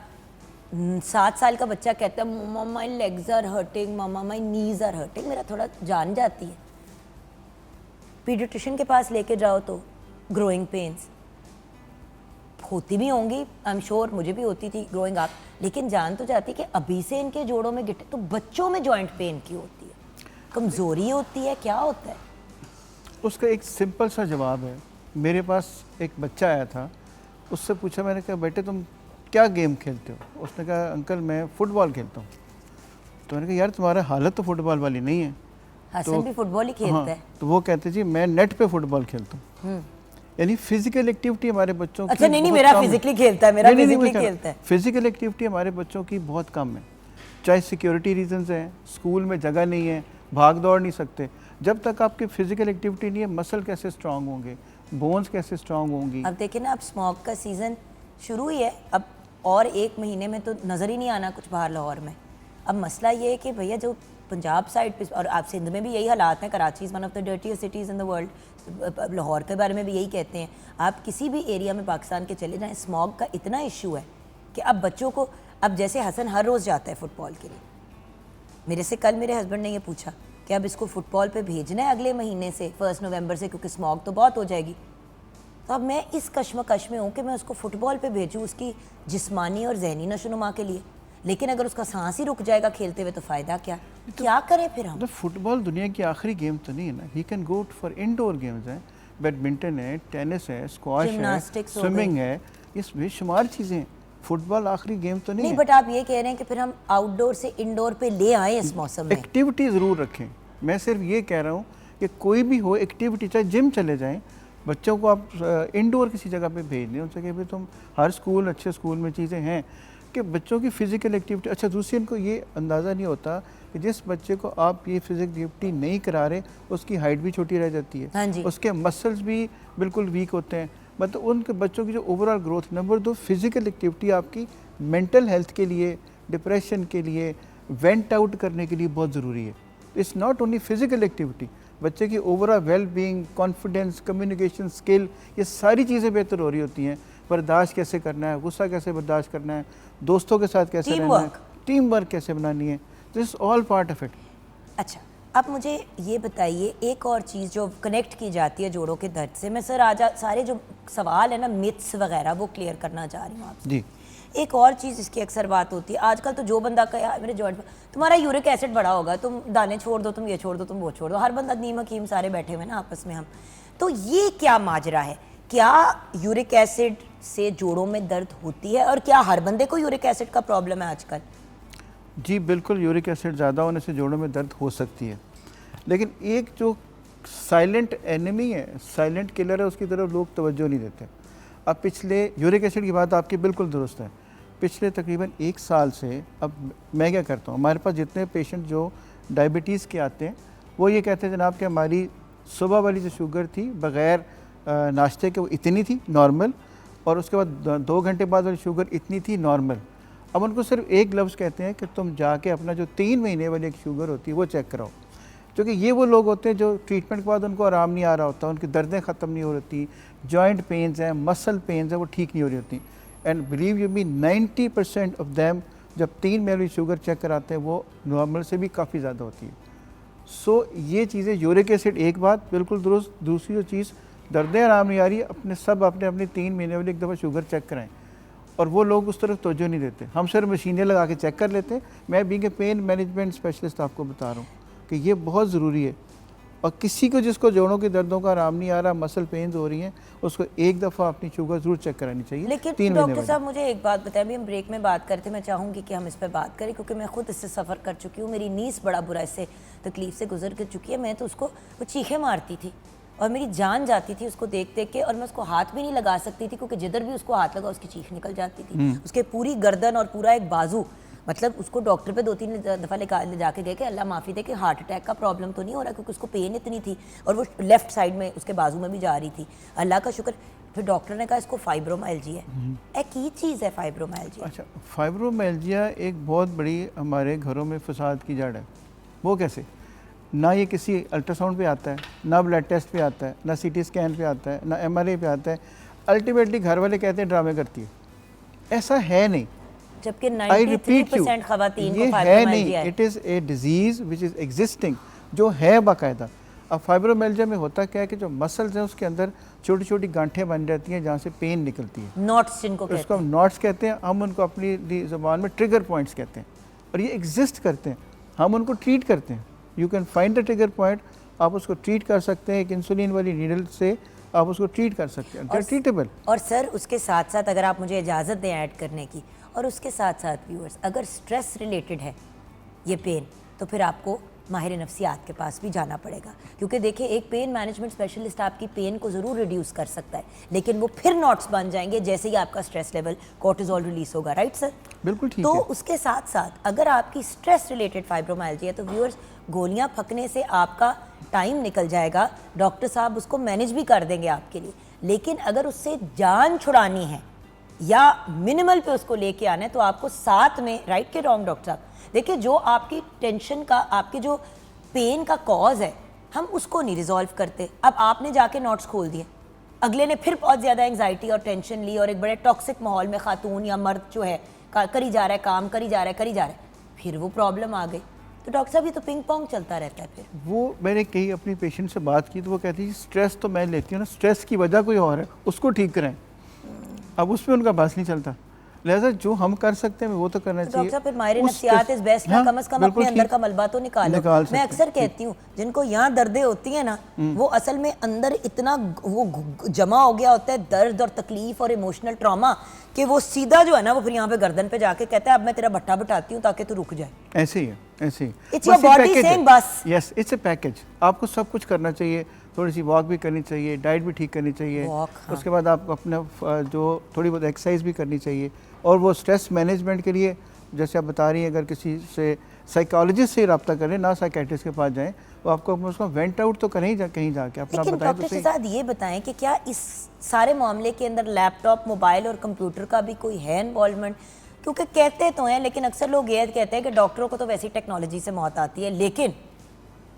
7 साल का बच्चा कहता है mamma my legs are hurting, mamma my knees are hurting, मेरा थोड़ा जान जाती है। पीडियाट्रिशियन के पास लेके जाओ तो ग्रोइंग पेन्स होती भी होंगी, आई एम श्योर, मुझे भी होती थी ग्रोइंग अप, लेकिन जान तो जाती कि अभी से इनके जोड़ों में गिटे। तो बच्चों में जॉइंट पेन क्यों होती है? कमज़ोरी होती है, क्या होता है? उसका एक सिंपल सा जवाब है। मेरे पास एक बच्चा आया था, उससे पूछा, मैंने कहा बेटे तुम क्या गेम खेलते हो? उसने कहा अंकल मैं फ़ुटबॉल खेलता हूँ। तो मैंने कहा यार तुम्हारा हालत तो फुटबॉल वाली नहीं है। हसन भी फुटबॉल ही खेलता है। तो वो कहते जी मैं नेट पे फुटबॉल खेलता हूँ। यानी फिजिकल एक्टिविटी हमारे बच्चों की, अच्छा नहीं मेरा फिजिकली खेलता है, मेरा फिजिकली खेलता है। फिजिकल एक्टिविटी हमारे बच्चों की बहुत कम है, चाहे सिक्योरिटी रीजंस हैं, स्कूल में जगह नहीं है, भाग दौड़ नहीं सकते। जब तक आपकी फिजिकल एक्टिविटी नहीं है, मसल कैसे स्ट्रांग होंगे, बोन्स कैसे स्ट्रांग होंगी? अब देखिए ना, अब स्मॉग का सीज़न शुरू ही है, अब और 1 महीने में तो नज़र ही नहीं आना कुछ बाहर लाहौर में। अब मसला ये है कि भैया जो पंजाब साइड पे, और आप सिंध में भी यही हालात हैं, Karachi is one of the dirtiest cities in the world, Lahore के बारे में भी यही कहते हैं। आप किसी भी एरिया में पाकिस्तान के चले जाएं, स्मॉग का इतना इशू है कि अब बच्चों को, अब जैसे हसन हर रोज़ जाता है फुटबॉल के लिए, मेरे से कल मेरे हस्बैंड ने ये पूछा कि अब इसको फुटबॉल पे भेजना है अगले महीने से 1 नवंबर से, क्योंकि स्मॉग तो बहुत हो जाएगी। तो अब मैं इस कश्मकश में हूँ कि मैं उसको फुटबॉल पे भेजूँ उसकी जिस्मानी और जहनी नशोनुमा के लिए, लेकिन अगर उसका सांस ही रुक जाएगा खेलते हुए तो फ़ायदा क्या? क्या करें फिर हम? तो फुटबॉल दुनिया की आखिरी गेम तो नहीं है ना, he can go for indoor games हैं, बैडमिंटन है, टेनिस है, स्क्वाश है, स्विमिंग है, ये बेशुमार चीज़ें हैं। फुटबॉल आखिरी गेम तो नहीं नहीं, है। बट आप ये कह रहे हैं कि फिर हम आउटडोर से इंडोर पे ले आए इस मौसम में। एक्टिविटी ज़रूर रखें। मैं सिर्फ ये कह रहा हूँ कि कोई भी हो एक्टिविटी, चाहे जिम चले जाएं, बच्चों को आप इंडोर किसी जगह पे भेज दें उनसे कि भाई तुम हर स्कूल, अच्छे स्कूल में चीज़ें हैं कि बच्चों की फ़िज़िकल एक्टिविटी। अच्छा, दूसरी इनको ये अंदाज़ा नहीं होता कि जिस बच्चे को आप ये फिजिकल एक्टिविटी नहीं करा रहे उसकी हाइट भी छोटी रह जाती है। हाँ जी। उसके मसल्स भी बिल्कुल वीक होते हैं। मतलब उनके बच्चों की जो overall growth. Number 2, physical activity आपकी मेंटल हेल्थ के लिए, डिप्रेशन के लिए, वेंट आउट करने के लिए बहुत ज़रूरी है। It's not only physical activity, बच्चे की overall well being, confidence, communication skill, ये सारी चीज़ें बेहतर हो रही होती हैं। बर्दाश्त कैसे करना है, गुस्सा कैसे बर्दाश्त करना है, दोस्तों के साथ कैसे रहना है, टीम वर्क कैसे बनानी है, this all part of it. अच्छा, अब मुझे ये बताइए एक और चीज़ जो कनेक्ट की जाती है जोड़ों के दर्द से। मैं सर आज सारे जो सवाल है ना, मिथ्स वगैरह, वो क्लियर करना चाह रही हूँ आपसे जी। एक और चीज़ इसकी अक्सर बात होती है आजकल, तो जो बंदा कहे मेरे जॉइंट तुम्हारा यूरिक एसिड बढ़ा होगा, तुम दाने छोड़ दो, तुम ये छोड़ दो, तुम वो छोड़ दो। हर बंदा नीम हकीम सारे बैठे हुए ना आपस में हम। तो ये क्या माजरा है? क्या यूरिक एसिड से जोड़ों में दर्द होती है और क्या हर बंदे को यूरिक एसिड का प्रॉब्लम है आजकल? जी बिल्कुल, यूरिक एसिड ज़्यादा होने से जोड़ों में दर्द हो सकती है, लेकिन एक जो साइलेंट एनिमी है, साइलेंट किलर है, उसकी तरफ लोग तवज्जो नहीं देते। अब पिछले, यूरिक एसिड की बात आपकी बिल्कुल दुरुस्त है, पिछले तकरीबन 1 साल से अब मैं क्या करता हूँ, हमारे पास जितने पेशेंट जो डायबिटीज़ के आते हैं वो ये कहते हैं जनाब कि हमारी सुबह वाली जो शुगर थी बग़ैर नाश्ते के वो इतनी थी नॉर्मल, और उसके बाद 2 घंटे बाद वाली शुगर इतनी थी नॉर्मल। अब उनको सिर्फ एक लफ्ज़ कहते हैं कि तुम जाके अपना जो 3 महीने वाली एक शुगर होती है वो चेक कराओ, क्योंकि ये वो लोग होते हैं जो ट्रीटमेंट के बाद उनको आराम नहीं आ रहा होता, उनकी दर्दें ख़त्म नहीं हो रही, जॉइंट पेन्स हैं, मसल पेन्स हैं, वो ठीक नहीं हो रही होती। And believe you me 90% of them जब 3 महीने वाली शुगर चेक कराते हैं वो नॉर्मल से भी काफ़ी ज़्यादा होती है। सो ये चीज़ें, यूरिक एसिड एक बात बिल्कुल दुरुस्त, दूसरी जो चीज़ दर्दें आराम नहीं आ रही, अपने 3 महीने वाली एक दफ़ा शुगर चेक कराएं, और वो लोग उस तरफ तवज्जो नहीं देते। हम सिर्फ मशीनें लगा के चेक कर लेते हैं। मैं being a pain management specialist आपको बता रहा हूँ कि ये बहुत ज़रूरी है, और किसी को जिसको जोड़ों के दर्दों का आराम नहीं आ रहा, मसल पेन्स हो रही हैं, उसको एक दफ़ा अपनी शुगर ज़रूर चेक करानी चाहिए। लेकिन डॉक्टर साहब मुझे एक बात बताएं, अभी हम ब्रेक में बात करते, मैं चाहूँगी कि हम इस पर बात करें क्योंकि मैं खुद इससे सफ़र कर चुकी हूँ। मेरी नीस बड़ा बुरा इससे तकलीफ से गुजर कर चुकी है। मैं तो उसको वो चीखें मारती थी और मेरी जान जाती थी उसको देख देख के, और मैं उसको हाथ भी नहीं लगा सकती थी क्योंकि जिधर भी उसको हाथ लगा उसकी चीख निकल जाती थी। उसके पूरी गर्दन और पूरा एक बाजू, मतलब उसको डॉक्टर पे 2-3 दफ़ा ले जाके गए कि अल्लाह माफ़ी दे कि हार्ट अटैक का प्रॉब्लम तो नहीं हो रहा, क्योंकि उसको पेन इतनी थी और वो लेफ़्ट साइड में उसके बाजू में भी जा रही थी। अल्लाह का शुक्र, फिर डॉक्टर ने कहा इसको फाइब्रोमाइल्जिया है। की चीज़ है फाइब्रोमाइल्जिया? अच्छा, फाइब्रोमाइल्जिया एक बहुत बड़ी हमारे घरों में फसाद की जड़ है। वो कैसे? ना ये किसी अल्ट्रासाउंड पे आता है, ना ब्लड टेस्ट पे आता है, ना सीटी स्कैन पे आता है, ना एमआरआई पे आता है। अल्टीमेटली घर वाले कहते हैं ड्रामे करती है। ऐसा है नहीं, जबकि 93% खवातीन को फाइब्रोमाइल्जिया है। It is a disease which is existing, जो है बाकायदा। अब फाइब्रोमाइल्जिया में होता क्या है कि जो मसल्स हैं उसके अंदर छोटी छोटी गांठें बन जाती हैं जहाँ से पेन निकलती है, नॉट्स जिनको कहते हैं। उसको हम नॉट्स कहते हैं, हम उनको अपनी ज़बान में ट्रिगर पॉइंट्स कहते हैं, और ये एग्जिस्ट करते हैं, हम उनको ट्रीट करते हैं। You can find the trigger point, आप उसको ट्रीट कर सकते हैं, एक इंसुलिन वाली नीडल से आप उसको ट्रीट कर सकते हैं, ट्रीटेबल। और सर उसके साथ साथ अगर आप मुझे इजाज़त दें ऐड करने की, और उसके साथ साथ व्यूअर्स, अगर स्ट्रेस रिलेटेड है ये पेन, तो फिर आपको माहिर नफ्सियात के पास भी जाना पड़ेगा, क्योंकि देखिए एक पेन मैनेजमेंट स्पेशलिस्ट आपकी पेन को ज़रूर रिड्यूस कर सकता है, लेकिन वो फिर नॉट्स बन जाएंगे जैसे ही आपका स्ट्रेस लेवल, कोर्टिजोल रिलीज होगा। Right sir? बिल्कुल ठीक तो है। उसके साथ साथ अगर आपकी स्ट्रेस रिलेटेड फाइब्रोमाइल्जिया है तो व्यूअर्स, गोलियां फकने से आपका टाइम निकल जाएगा, डॉक्टर साहब उसको मैनेज भी कर देंगे आपके लिए, लेकिन अगर उससे जान छुड़ानी है या मिनिमल पे उसको लेके आना है तो आपको साथ में, राइट के रॉन्ग डॉक्टर साहब, देखिए जो आपकी टेंशन का, आपके जो पेन का कॉज है, हम उसको नहीं रिजॉल्व करते। अब आपने जाके नॉट्स खोल दिए, अगले ने फिर बहुत ज़्यादा एंग्जाइटी और टेंशन ली, और एक बड़े टॉक्सिक माहौल में खातून या मर्द जो है करी जा रहा है काम, करी जा रहा है, फिर वो प्रॉब्लम आ गई। तो डॉक्टर साहब ये तो पिंग पोंग चलता रहता है। फिर वो मैंने कई अपनी पेशेंट से बात की तो वो कहती है स्ट्रेस तो मैं लेती हूँ ना, स्ट्रेस की वजह कोई और है, उसको ठीक कराएं। अब उस पर उनका बस नहीं चलता, लिहाजा जो हम कर सकते हैं वो तो करना चाहिए। डॉक्टर फिर माहिर नफ्सियात इज बेस्ट ना, कम से कम अपने अंदर का मलबा तो निकालो। मैं अक्सर कहती हूँ जिनको यहाँ दर्दें होती हैं ना, वो असल में अंदर इतना वो जमा हो गया होता है दर्द और तकलीफ और इमोशनल ट्रॉमा कि वो सीधा जो है ना वो फिर यहाँ पे गर्दन पे जाके कहता है अब मैं तेरा भट्टा बिठाती हूँ ताकि तू रुक जाए। ऐसे ही है, ऐसे ही। It's your body saying बस। Yes, it's a package. आपको सब कुछ करना चाहिए, थोड़ी सी वॉक भी करनी चाहिए, डाइट भी ठीक करनी चाहिए, हाँ। उसके बाद आपको अपना जो थोड़ी बहुत एक्सरसाइज भी करनी चाहिए, और वो स्ट्रेस मैनेजमेंट के लिए जैसे आप बता रही हैं अगर किसी से साइकोलॉजिस्ट से रब्ता करें, ना साइकेट्रिस्ट के पास जाएं, वो आपको उसको वेंट आउट तो करें ही कहीं जाके अपना लेकिन बताएं। डॉक्टर शहजाद ये बताएं कि क्या इस सारे मामले के अंदर लैपटॉप, मोबाइल और कंप्यूटर का भी कोई है इन्वॉल्वमेंट? क्योंकि कहते तो हैं, लेकिन अक्सर लोग ये कहते हैं कि डॉक्टरों को तो वैसी टेक्नोलॉजी से मौत आती है, लेकिन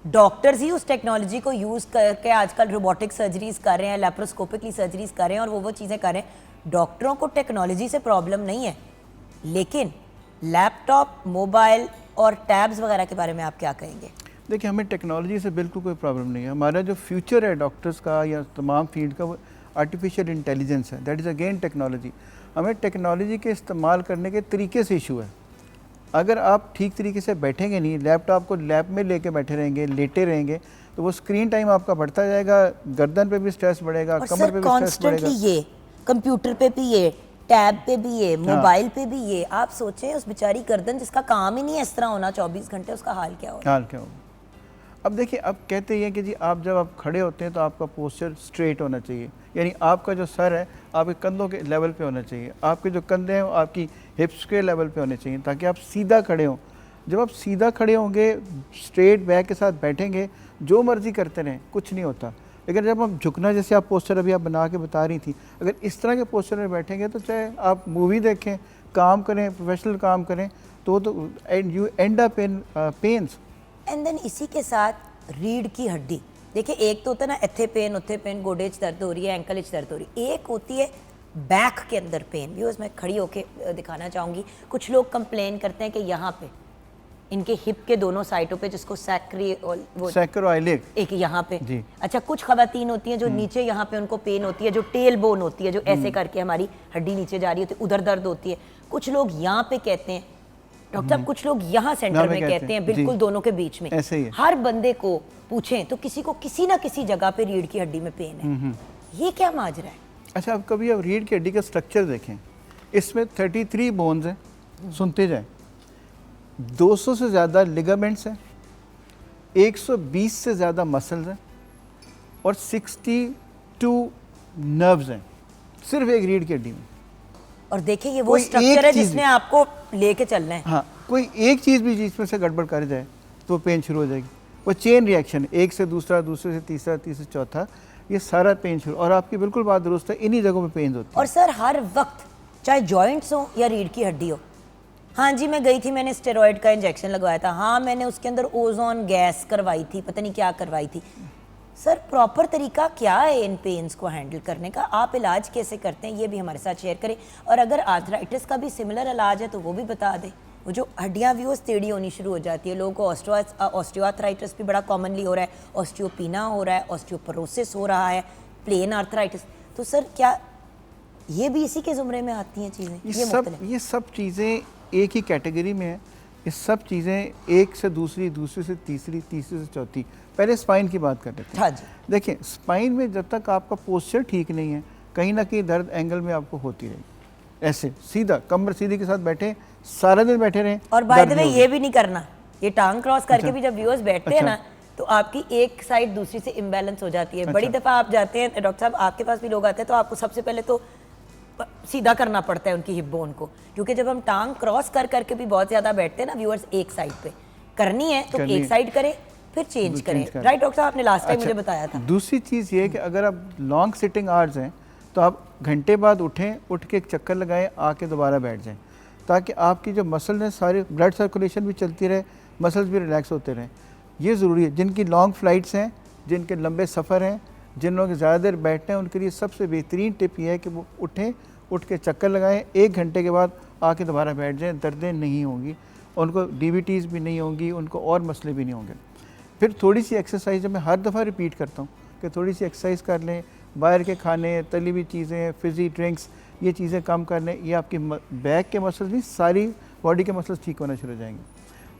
डॉक्टर्स ही उस टेक्नोलॉजी को यूज़ करके आजकल रोबोटिक सर्जरीज कर रहे हैं, लैप्रोस्कोपिकली सर्जरीज कर रहे हैं और वो चीज़ें कर रहे हैं। डॉक्टरों को टेक्नोलॉजी से प्रॉब्लम नहीं है, लेकिन लैपटॉप, मोबाइल और टैब्स वगैरह के बारे में आप क्या कहेंगे? देखिए, हमें टेक्नोलॉजी से बिल्कुल कोई प्रॉब्लम नहीं है। हमारा जो फ्यूचर है डॉक्टर्स का या तमाम फील्ड का, वो आर्टिफिशियल इंटेलिजेंस है, दैट इज़ अगेन टेक्नोलॉजी। हमें टेक्नोलॉजी के इस्तेमाल करने के तरीके से इशू है। अगर आप ठीक तरीके से बैठेंगे नहीं, लैपटॉप को लैब में लेके बैठे रहेंगे, लेटे रहेंगे, तो वो स्क्रीन टाइम आपका बढ़ता जाएगा, गर्दन पे भी स्ट्रेस बढ़ेगा, कमर पे भी स्ट्रेस बढ़ेगा। ये कंप्यूटर पे भी ये, टैब पे भी ये, मोबाइल पे भी ये, आप सोचें उस बेचारी गर्दन जिसका काम ही नहीं है इस तरह होना 24 घंटे, उसका हाल क्या होगा? हाल क्या होगा? अब देखिए, अब कहते हैं कि जी आप जब आप खड़े होते हैं तो आपका पोस्चर स्ट्रेट होना चाहिए, यानी आपका जो सर है आपके कंधों के लेवल पे होना चाहिए, आपके जो कंधे हैं वो आपकी हिप्स के लेवल पे होने चाहिए, ताकि आप सीधा खड़े हों। जब आप सीधा खड़े होंगे, स्ट्रेट बैक के साथ बैठेंगे, जो मर्जी करते रहें, कुछ नहीं होता। लेकिन जब हम झुकना, जैसे आप पोस्चर अभी आप बना के बता रही थी, अगर इस तरह के पोस्चर में बैठेंगे तो चाहे आप मूवी देखें, काम करें, प्रोफेशनल काम करें, तो you end up in pains. And then इसी के साथ रीढ़ की हड्डी, देखिए एक तो होता है ना इत्थे पेन, उत्थे पेन, गोडे च दर्द हो रही है, एंकल च दर्द हो रही है, एक होती है बैक के अंदर पेन। व्यूअर्स, मैं खड़ी होके दिखाना चाहूँगी, कुछ लोग कंप्लेन करते हैं कि यहाँ पे इनके हिप के दोनों साइडों पे, जिसको सैक्रोइलिक, एक यहाँ पे जी। अच्छा, कुछ खवातीन होती हैं जो नीचे यहाँ पे उनको पेन होती है, जो टेल बोन होती है, जो ऐसे करके हमारी हड्डी नीचे जा रही होती है, उधर दर्द होती है। कुछ लोग यहाँ पे कहते हैं डॉक्टर साहब, कुछ लोग यहाँ सेंटर में कहते हैं, बिल्कुल दोनों के बीच में। ऐसे ही हर बंदे को पूछें तो किसी को किसी ना किसी जगह पे रीढ़ की हड्डी में पेन है। ये क्या माजरा है? अच्छा, अब कभी आप रीढ़ की हड्डी का स्ट्रक्चर देखें, इसमें 33 बोन्स हैं, सुनते जाएं, 200 से ज़्यादा लिगामेंट्स हैं, 120 से ज़्यादा मसल्स हैं और 62 नर्व्स हैं, सिर्फ एक रीढ़ की हड्डी में। और देखिए ये वो स्ट्रक्चर है जिसने आपको लेके चलना है। हाँ, कोई एक चीज़ भी जिसमें से गड़बड़ कर जाए तो पेन शुरू हो जाएगी। वो चेन रिएक्शन, एक से दूसरा, दूसरे से तीसरा, तीसरे से चौथा, ये सारा पेन शुरू। और आपकी बिल्कुल बात दुरुस्त है, इन्हीं जगहों पे पेन होती है। और सर हर वक्त, चाहे जॉइंट्स हो या रीढ़ की हड्डी हो, हाँ जी मैं गई थी, मैंने स्टेरॉइड का इंजेक्शन लगवाया था, हाँ मैंने उसके अंदर ओजोन गैस करवाई थी, पता नहीं क्या करवाई थी। सर प्रॉपर तरीका क्या है इन पेन्स को हैंडल करने का? आप इलाज कैसे करते हैं ये भी हमारे साथ शेयर करें, और अगर आर्थराइटिस का भी सिमिलर इलाज है तो वो भी बता दें। वो जो हड्डियाँ व्यूअर्स टेढ़ी होनी शुरू हो जाती है, लोगों को ऑस्टियोआर्थराइटिस भी बड़ा कॉमनली हो रहा है, ऑस्टियोपीना हो रहा है, ऑस्टियोपोरोसिस हो रहा है, प्लेन आर्थराइटिस। तो सर क्या ये भी इसी के ज़ुमरे में आती हैं चीज़ें? ये सब चीज़ें एक ही कैटेगरी में है। ये सब चीज़ें एक से दूसरी, दूसरी से तीसरी, तीसरी से चौथी। पहले स्पाइन की बात कर लेते हैं। हाँ जी। देखिए, स्पाइन में जब तक आपका पोस्चर ठीक नहीं है, कहीं ना कहीं दर्द एंगल में आपको होती रहेगी। ऐसे सीधा कमर सीधी के साथ बैठे, सारा दिन बैठे रहें। और बाय द वे ये भी नहीं करना, ये टांग क्रॉस करके भी जब व्यूअर्स बैठते हैं ना, तो आपकी एक साइड दूसरी से इम्बैलेंस हो जाती है। बड़ी दफ़ा आप जाते हैं डॉक्टर साहब, आपके पास भी लोग आते हैं, तो आपको सबसे पहले तो सीधा करना पड़ता है उनकी हिप बोन को, क्योंकि जब हम टांग क्रॉस कर करके भी बहुत ज़्यादा बैठते हैं ना व्यूअर्स, एक साइड पे करनी है तो एक साइड करें, फिर चेंज करें। राइट डॉक्टर साहब, आपने लास्ट टाइम मुझे बताया था। दूसरी चीज़ ये है कि अगर आप लॉन्ग सिटिंग आवर्स हैं तो आप घंटे बाद उठें, उठ के एक चक्कर लगाएं, आके दोबारा बैठ जाएं, ताकि आपकी जो मसल है सारी ब्लड सर्कुलेशन भी चलती रहे, मसल्स भी रिलैक्स होते रहें। ये ज़रूरी है। जिनकी लॉन्ग फ्लाइट्स हैं, जिनके लंबे सफ़र हैं, जिन लोग ज़्यादा देर बैठते हैं, उनके लिए सबसे बेहतरीन टिप ये है कि वो उठें, उठ के चक्कर लगाएं, 1 घंटे के बाद आके दोबारा बैठ जाएं, दर्दें नहीं होंगी, उनको डीवीटीज़ भी नहीं होंगी, उनको और मसले भी नहीं होंगे। फिर थोड़ी सी एक्सरसाइज मैं हर दफ़ा रिपीट करता हूँ कि थोड़ी सी एक्सरसाइज कर लें, बाहर के खाने, तली हुई चीज़ें, फिज़ी ड्रिंक्स, ये चीज़ें कम कर लें। ये आपकी बैक के मसल्स नहीं, सारी बॉडी के मसल्स ठीक होना शुरू हो जाएंगे।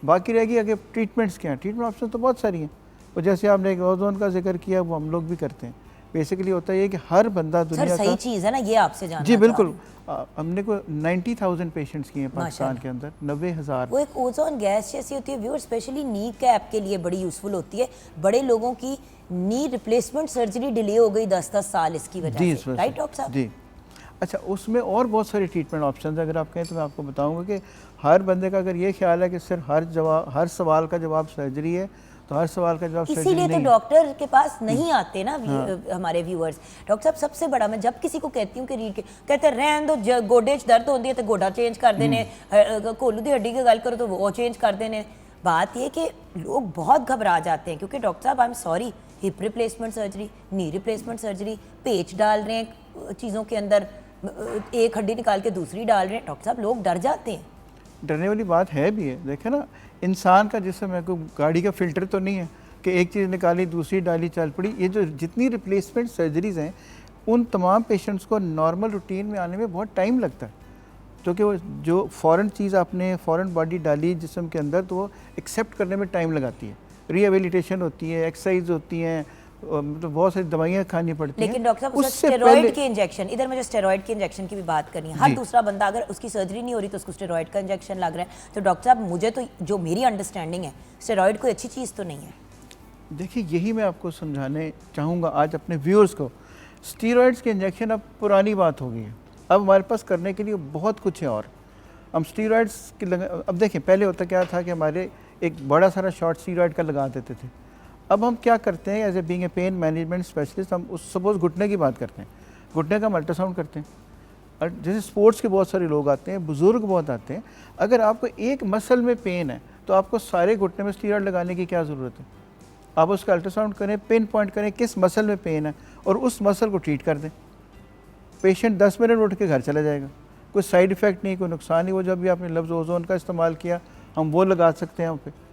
बाकी रहेगी अगर ट्रीटमेंट्स क्या हैं, ट्रीटमेंट ऑप्शन तो बहुत सारी हैं। और जैसे आपने एक ओजोन का जिक्र किया, वो हम लोग भी करते हैं। बेसिकली होता है ये कि हर बंदा सर दुनिया सही का चीज़ है ना, ये आपसे जानना जी चाह बिल्कुल रही हूँ। हमने को 90,000 पेशेंट्स किए हैं पाकिस्तान माशाल्लाह। के अंदर, 90,000। वो एक ओजोन गैस जैसी होती है व्यूअर, स्पेशली नी कैप के लिए बड़ी यूज़फुल होती है। बड़े लोगों की नी रिप्लेसमेंट सर्जरी डिले हो गई 10-10 साल इसकी जी वजह इस से, वजह राइट से। डॉक्टर साहब? जी अच्छा, उसमें और बहुत सारे ट्रीटमेंट ऑप्शन अगर आप कहें तो मैं आपको बताऊंगा कि हर बंदे का अगर ये ख्याल है कि सिर्फ हर सवाल का जवाब सर्जरी है, तो हर सवाल का जवाब सर्जरी इसीलिए तो नहीं है। डॉक्टर के पास नहीं आते ना हमारे व्यूअर्स। डॉक्टर साहब सबसे बड़ा, मैं जब किसी को कहती हूँ कि रीड के कहते हैं रहन दो, गोडे च दर्द होती है तो गोडा चेंज कर देने, कोलू की हड्डी की गल करो तो वो चेंज कर देने। बात ये कि लोग बहुत घबरा जाते हैं क्योंकि डॉक्टर साहब I am sorry, hip replacement surgery, knee replacement surgery, पेच डाल रहे हैं चीज़ों के अंदर, एक हड्डी निकाल के दूसरी डाल रहे हैं। डॉक्टर साहब लोग डर जाते हैं। डरने वाली बात है भी है। देखे ना, इंसान का जिसम है, कोई गाड़ी का फिल्टर तो नहीं है कि एक चीज़ निकाली दूसरी डाली चल पड़ी। ये जो जितनी रिप्लेसमेंट सर्जरीज़ हैं उन तमाम पेशेंट्स को नॉर्मल रूटीन में आने में बहुत टाइम लगता है, क्योंकि वो जो फ़ॉरेन चीज़ आपने फ़ॉरेन बॉडी डाली जिसम के अंदर, तो वो एक्सेप्ट करने में टाइम लगाती है। रिहेबिलिटेशन होती है, एक्सरसाइज होती हैं, मतलब बहुत सारी दवाइयाँ खानी पड़ती हैं। लेकिन डॉक्टर साहब उससे स्टेरॉइड पहले के इंजेक्शन, इधर मुझे स्टेरॉइड के इंजेक्शन की भी बात करनी है। हर दूसरा बंदा अगर उसकी सर्जरी नहीं हो रही तो उसको स्टेरॉइड का इंजेक्शन लग रहा है। तो डॉक्टर साहब मुझे तो जो मेरी अंडरस्टैंडिंग है, स्टेरॉइड कोई अच्छी चीज़ तो नहीं है। देखिए यही मैं आपको समझाने चाहूँगा आज अपने व्यूअर्स को। स्टीरॉइड्स के इंजेक्शन अब पुरानी बात हो गई है, अब हमारे पास करने के लिए बहुत कुछ है। और हम स्टीरॉइड्स की अब देखिए पहले होता क्या था कि हमारे एक बड़ा सारा शॉट स्टीरॉइड का लगा देते थे। अब हम क्या करते हैं, as a being a pain management specialist, हम उस सपोज घुटने की बात करते हैं, घुटने का हम अल्ट्रासाउंड करते हैं। और जैसे स्पोर्ट्स के बहुत सारे लोग आते हैं, बुज़ुर्ग बहुत आते हैं, अगर आपको एक मसल में पेन है तो आपको सारे घुटने में स्टीरॉइड लगाने की क्या ज़रूरत है? आप उसका अल्ट्रासाउंड करें, पिन पॉइंट करें किस मसल में पेन है और उस मसल को ट्रीट कर दें। पेशेंट 10 मिनट उठ के घर चला जाएगा, कोई साइड इफ़ेक्ट नहीं, कोई नुकसान नहीं। वो जब भी आपने लफ्ज़ ओजोन का इस्तेमाल किया, हम वो लगा सकते हैं वहाँ पे।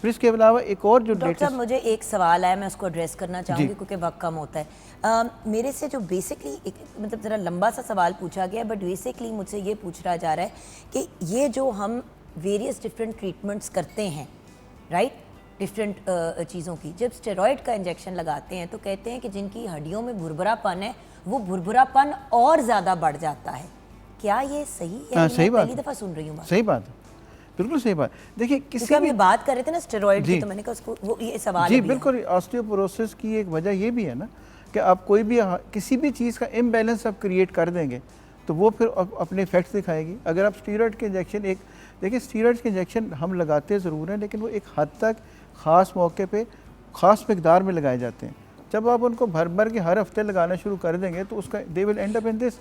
फिर इसके अलावा एक और जो डॉक्टर साहब मुझे एक सवाल आया, मैं उसको एड्रेस करना चाहूँगी क्योंकि वक्त कम होता है। मेरे से जो बेसिकली एक मतलब ज़रा लंबा सा सवाल पूछा गया, बट बेसिकली मुझसे ये पूछा जा रहा है कि ये जो हम वेरियस डिफरेंट ट्रीटमेंट्स करते हैं, राइट, डिफरेंट चीज़ों की, जब स्टेरॉइड का इंजेक्शन लगाते हैं तो कहते हैं कि जिनकी हड्डियों में भुरभुरापन है वो भुरभुरापन और ज़्यादा बढ़ जाता है। क्या ये सही है? हाँ, सही मैं बात पहली है। दफ़ा सुन रही हूँ बात। सही बात है, बिल्कुल सही बात। देखिए किसी क्योंकि हम भी ये बात कर रहे थे ना स्टेरॉइड की, जी। तो मैंने कहा उसको वो ये सवाल जी अभी है। बिल्कुल, ऑस्टियोपोरोसिस की एक वजह ये भी है ना कि आप कोई भी किसी भी चीज़ का इम्बैलेंस आप क्रिएट कर देंगे तो वो फिर अपने इफेक्ट्स दिखाएगी। अगर आप स्टीरॉइड के इंजेक्शन देखिए स्टीरॉइड के इंजेक्शन हम लगाते ज़रूर हैं, लेकिन वो एक हद तक ख़ास मौके पे ख़ास मकदार में लगाए जाते हैं। जब आप उनको भर भर के हर हफ्ते लगाना शुरू कर देंगे तो उसका they will and up in this.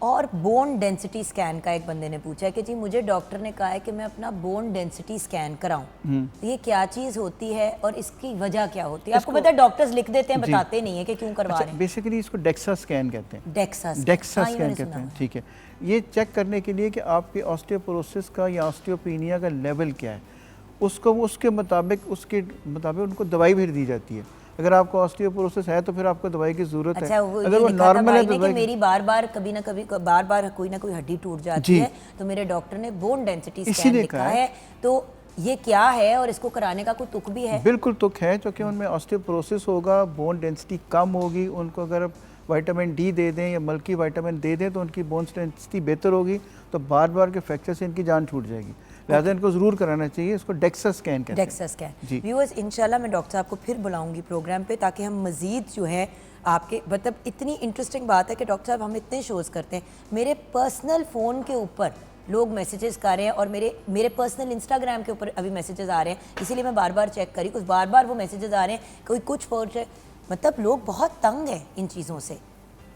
और बोन डेंसिटी स्कैन का एक बंदे ने पूछा है कि जी मुझे डॉक्टर ने कहा है कि मैं अपना बोन डेंसिटी स्कैन कराऊं, ये क्या चीज़ होती है और इसकी वजह क्या होती है? आपको पता है डॉक्टर्स लिख देते हैं, बताते नहीं है कि क्यों करवा रहे हैं। बेसिकली इसको डेक्सा स्कैन कहते हैं। डेक्सा स्कैन कहते हैं, ठीक है। ये चेक करने के लिए कि आपके ऑस्टियोपोरोसिस का या ऑस्टियोपीनिया का लेवल क्या है, उसको उसके मुताबिक उनको दवाई भी दी जाती है। अगर आपको ऑस्टियोपोरोसिस है तो फिर आपको दवाई की जरूरत अच्छा, है। अगर वो नॉर्मल है तो मेरी बार बार कोई ना कोई हड्डी टूट जाती है, तो मेरे डॉक्टर ने बोन डेंसिटी स्कैन लिखा है। तो ये क्या है और इसको कराने का कोई तुक भी है? बिल्कुल तुक है, क्योंकि उनमें ऑस्टियोपोरोसिस होगा, बोन डेंसिटी कम होगी। उनको अगर विटामिन डी दे दें या मल्टी विटामिन दे दें तो उनकी बोन डेंसिटी बेहतर होगी, तो बार बार के फ्रैक्चर से इनकी जान छूट जाएगी। लिहाजा इनको ज़रूर कराना चाहिए। इसको डेक्सा स्कैन कहते हैं। DEXA scan. व्यूअर्स, इंशाल्लाह मैं डॉक्टर साहब को फिर बुलाऊंगी प्रोग्राम पे, ताकि हम मज़ीद जो है आपके, मतलब इतनी इंटरेस्टिंग बात है कि डॉक्टर साहब हम इतने शोज़ करते हैं, मेरे पर्सनल फ़ोन के ऊपर लोग मैसेजेस कर रहे हैं और मेरे पर्सनल इंस्टाग्राम के ऊपर अभी मैसेजेस आ रहे हैं, इसीलिए मैं बार बार चेक करी, कुछ बार बार वो मैसेजेस आ रहे हैं, कोई कुछ फोर्स है, मतलब लोग बहुत तंग हैं इन चीज़ों से,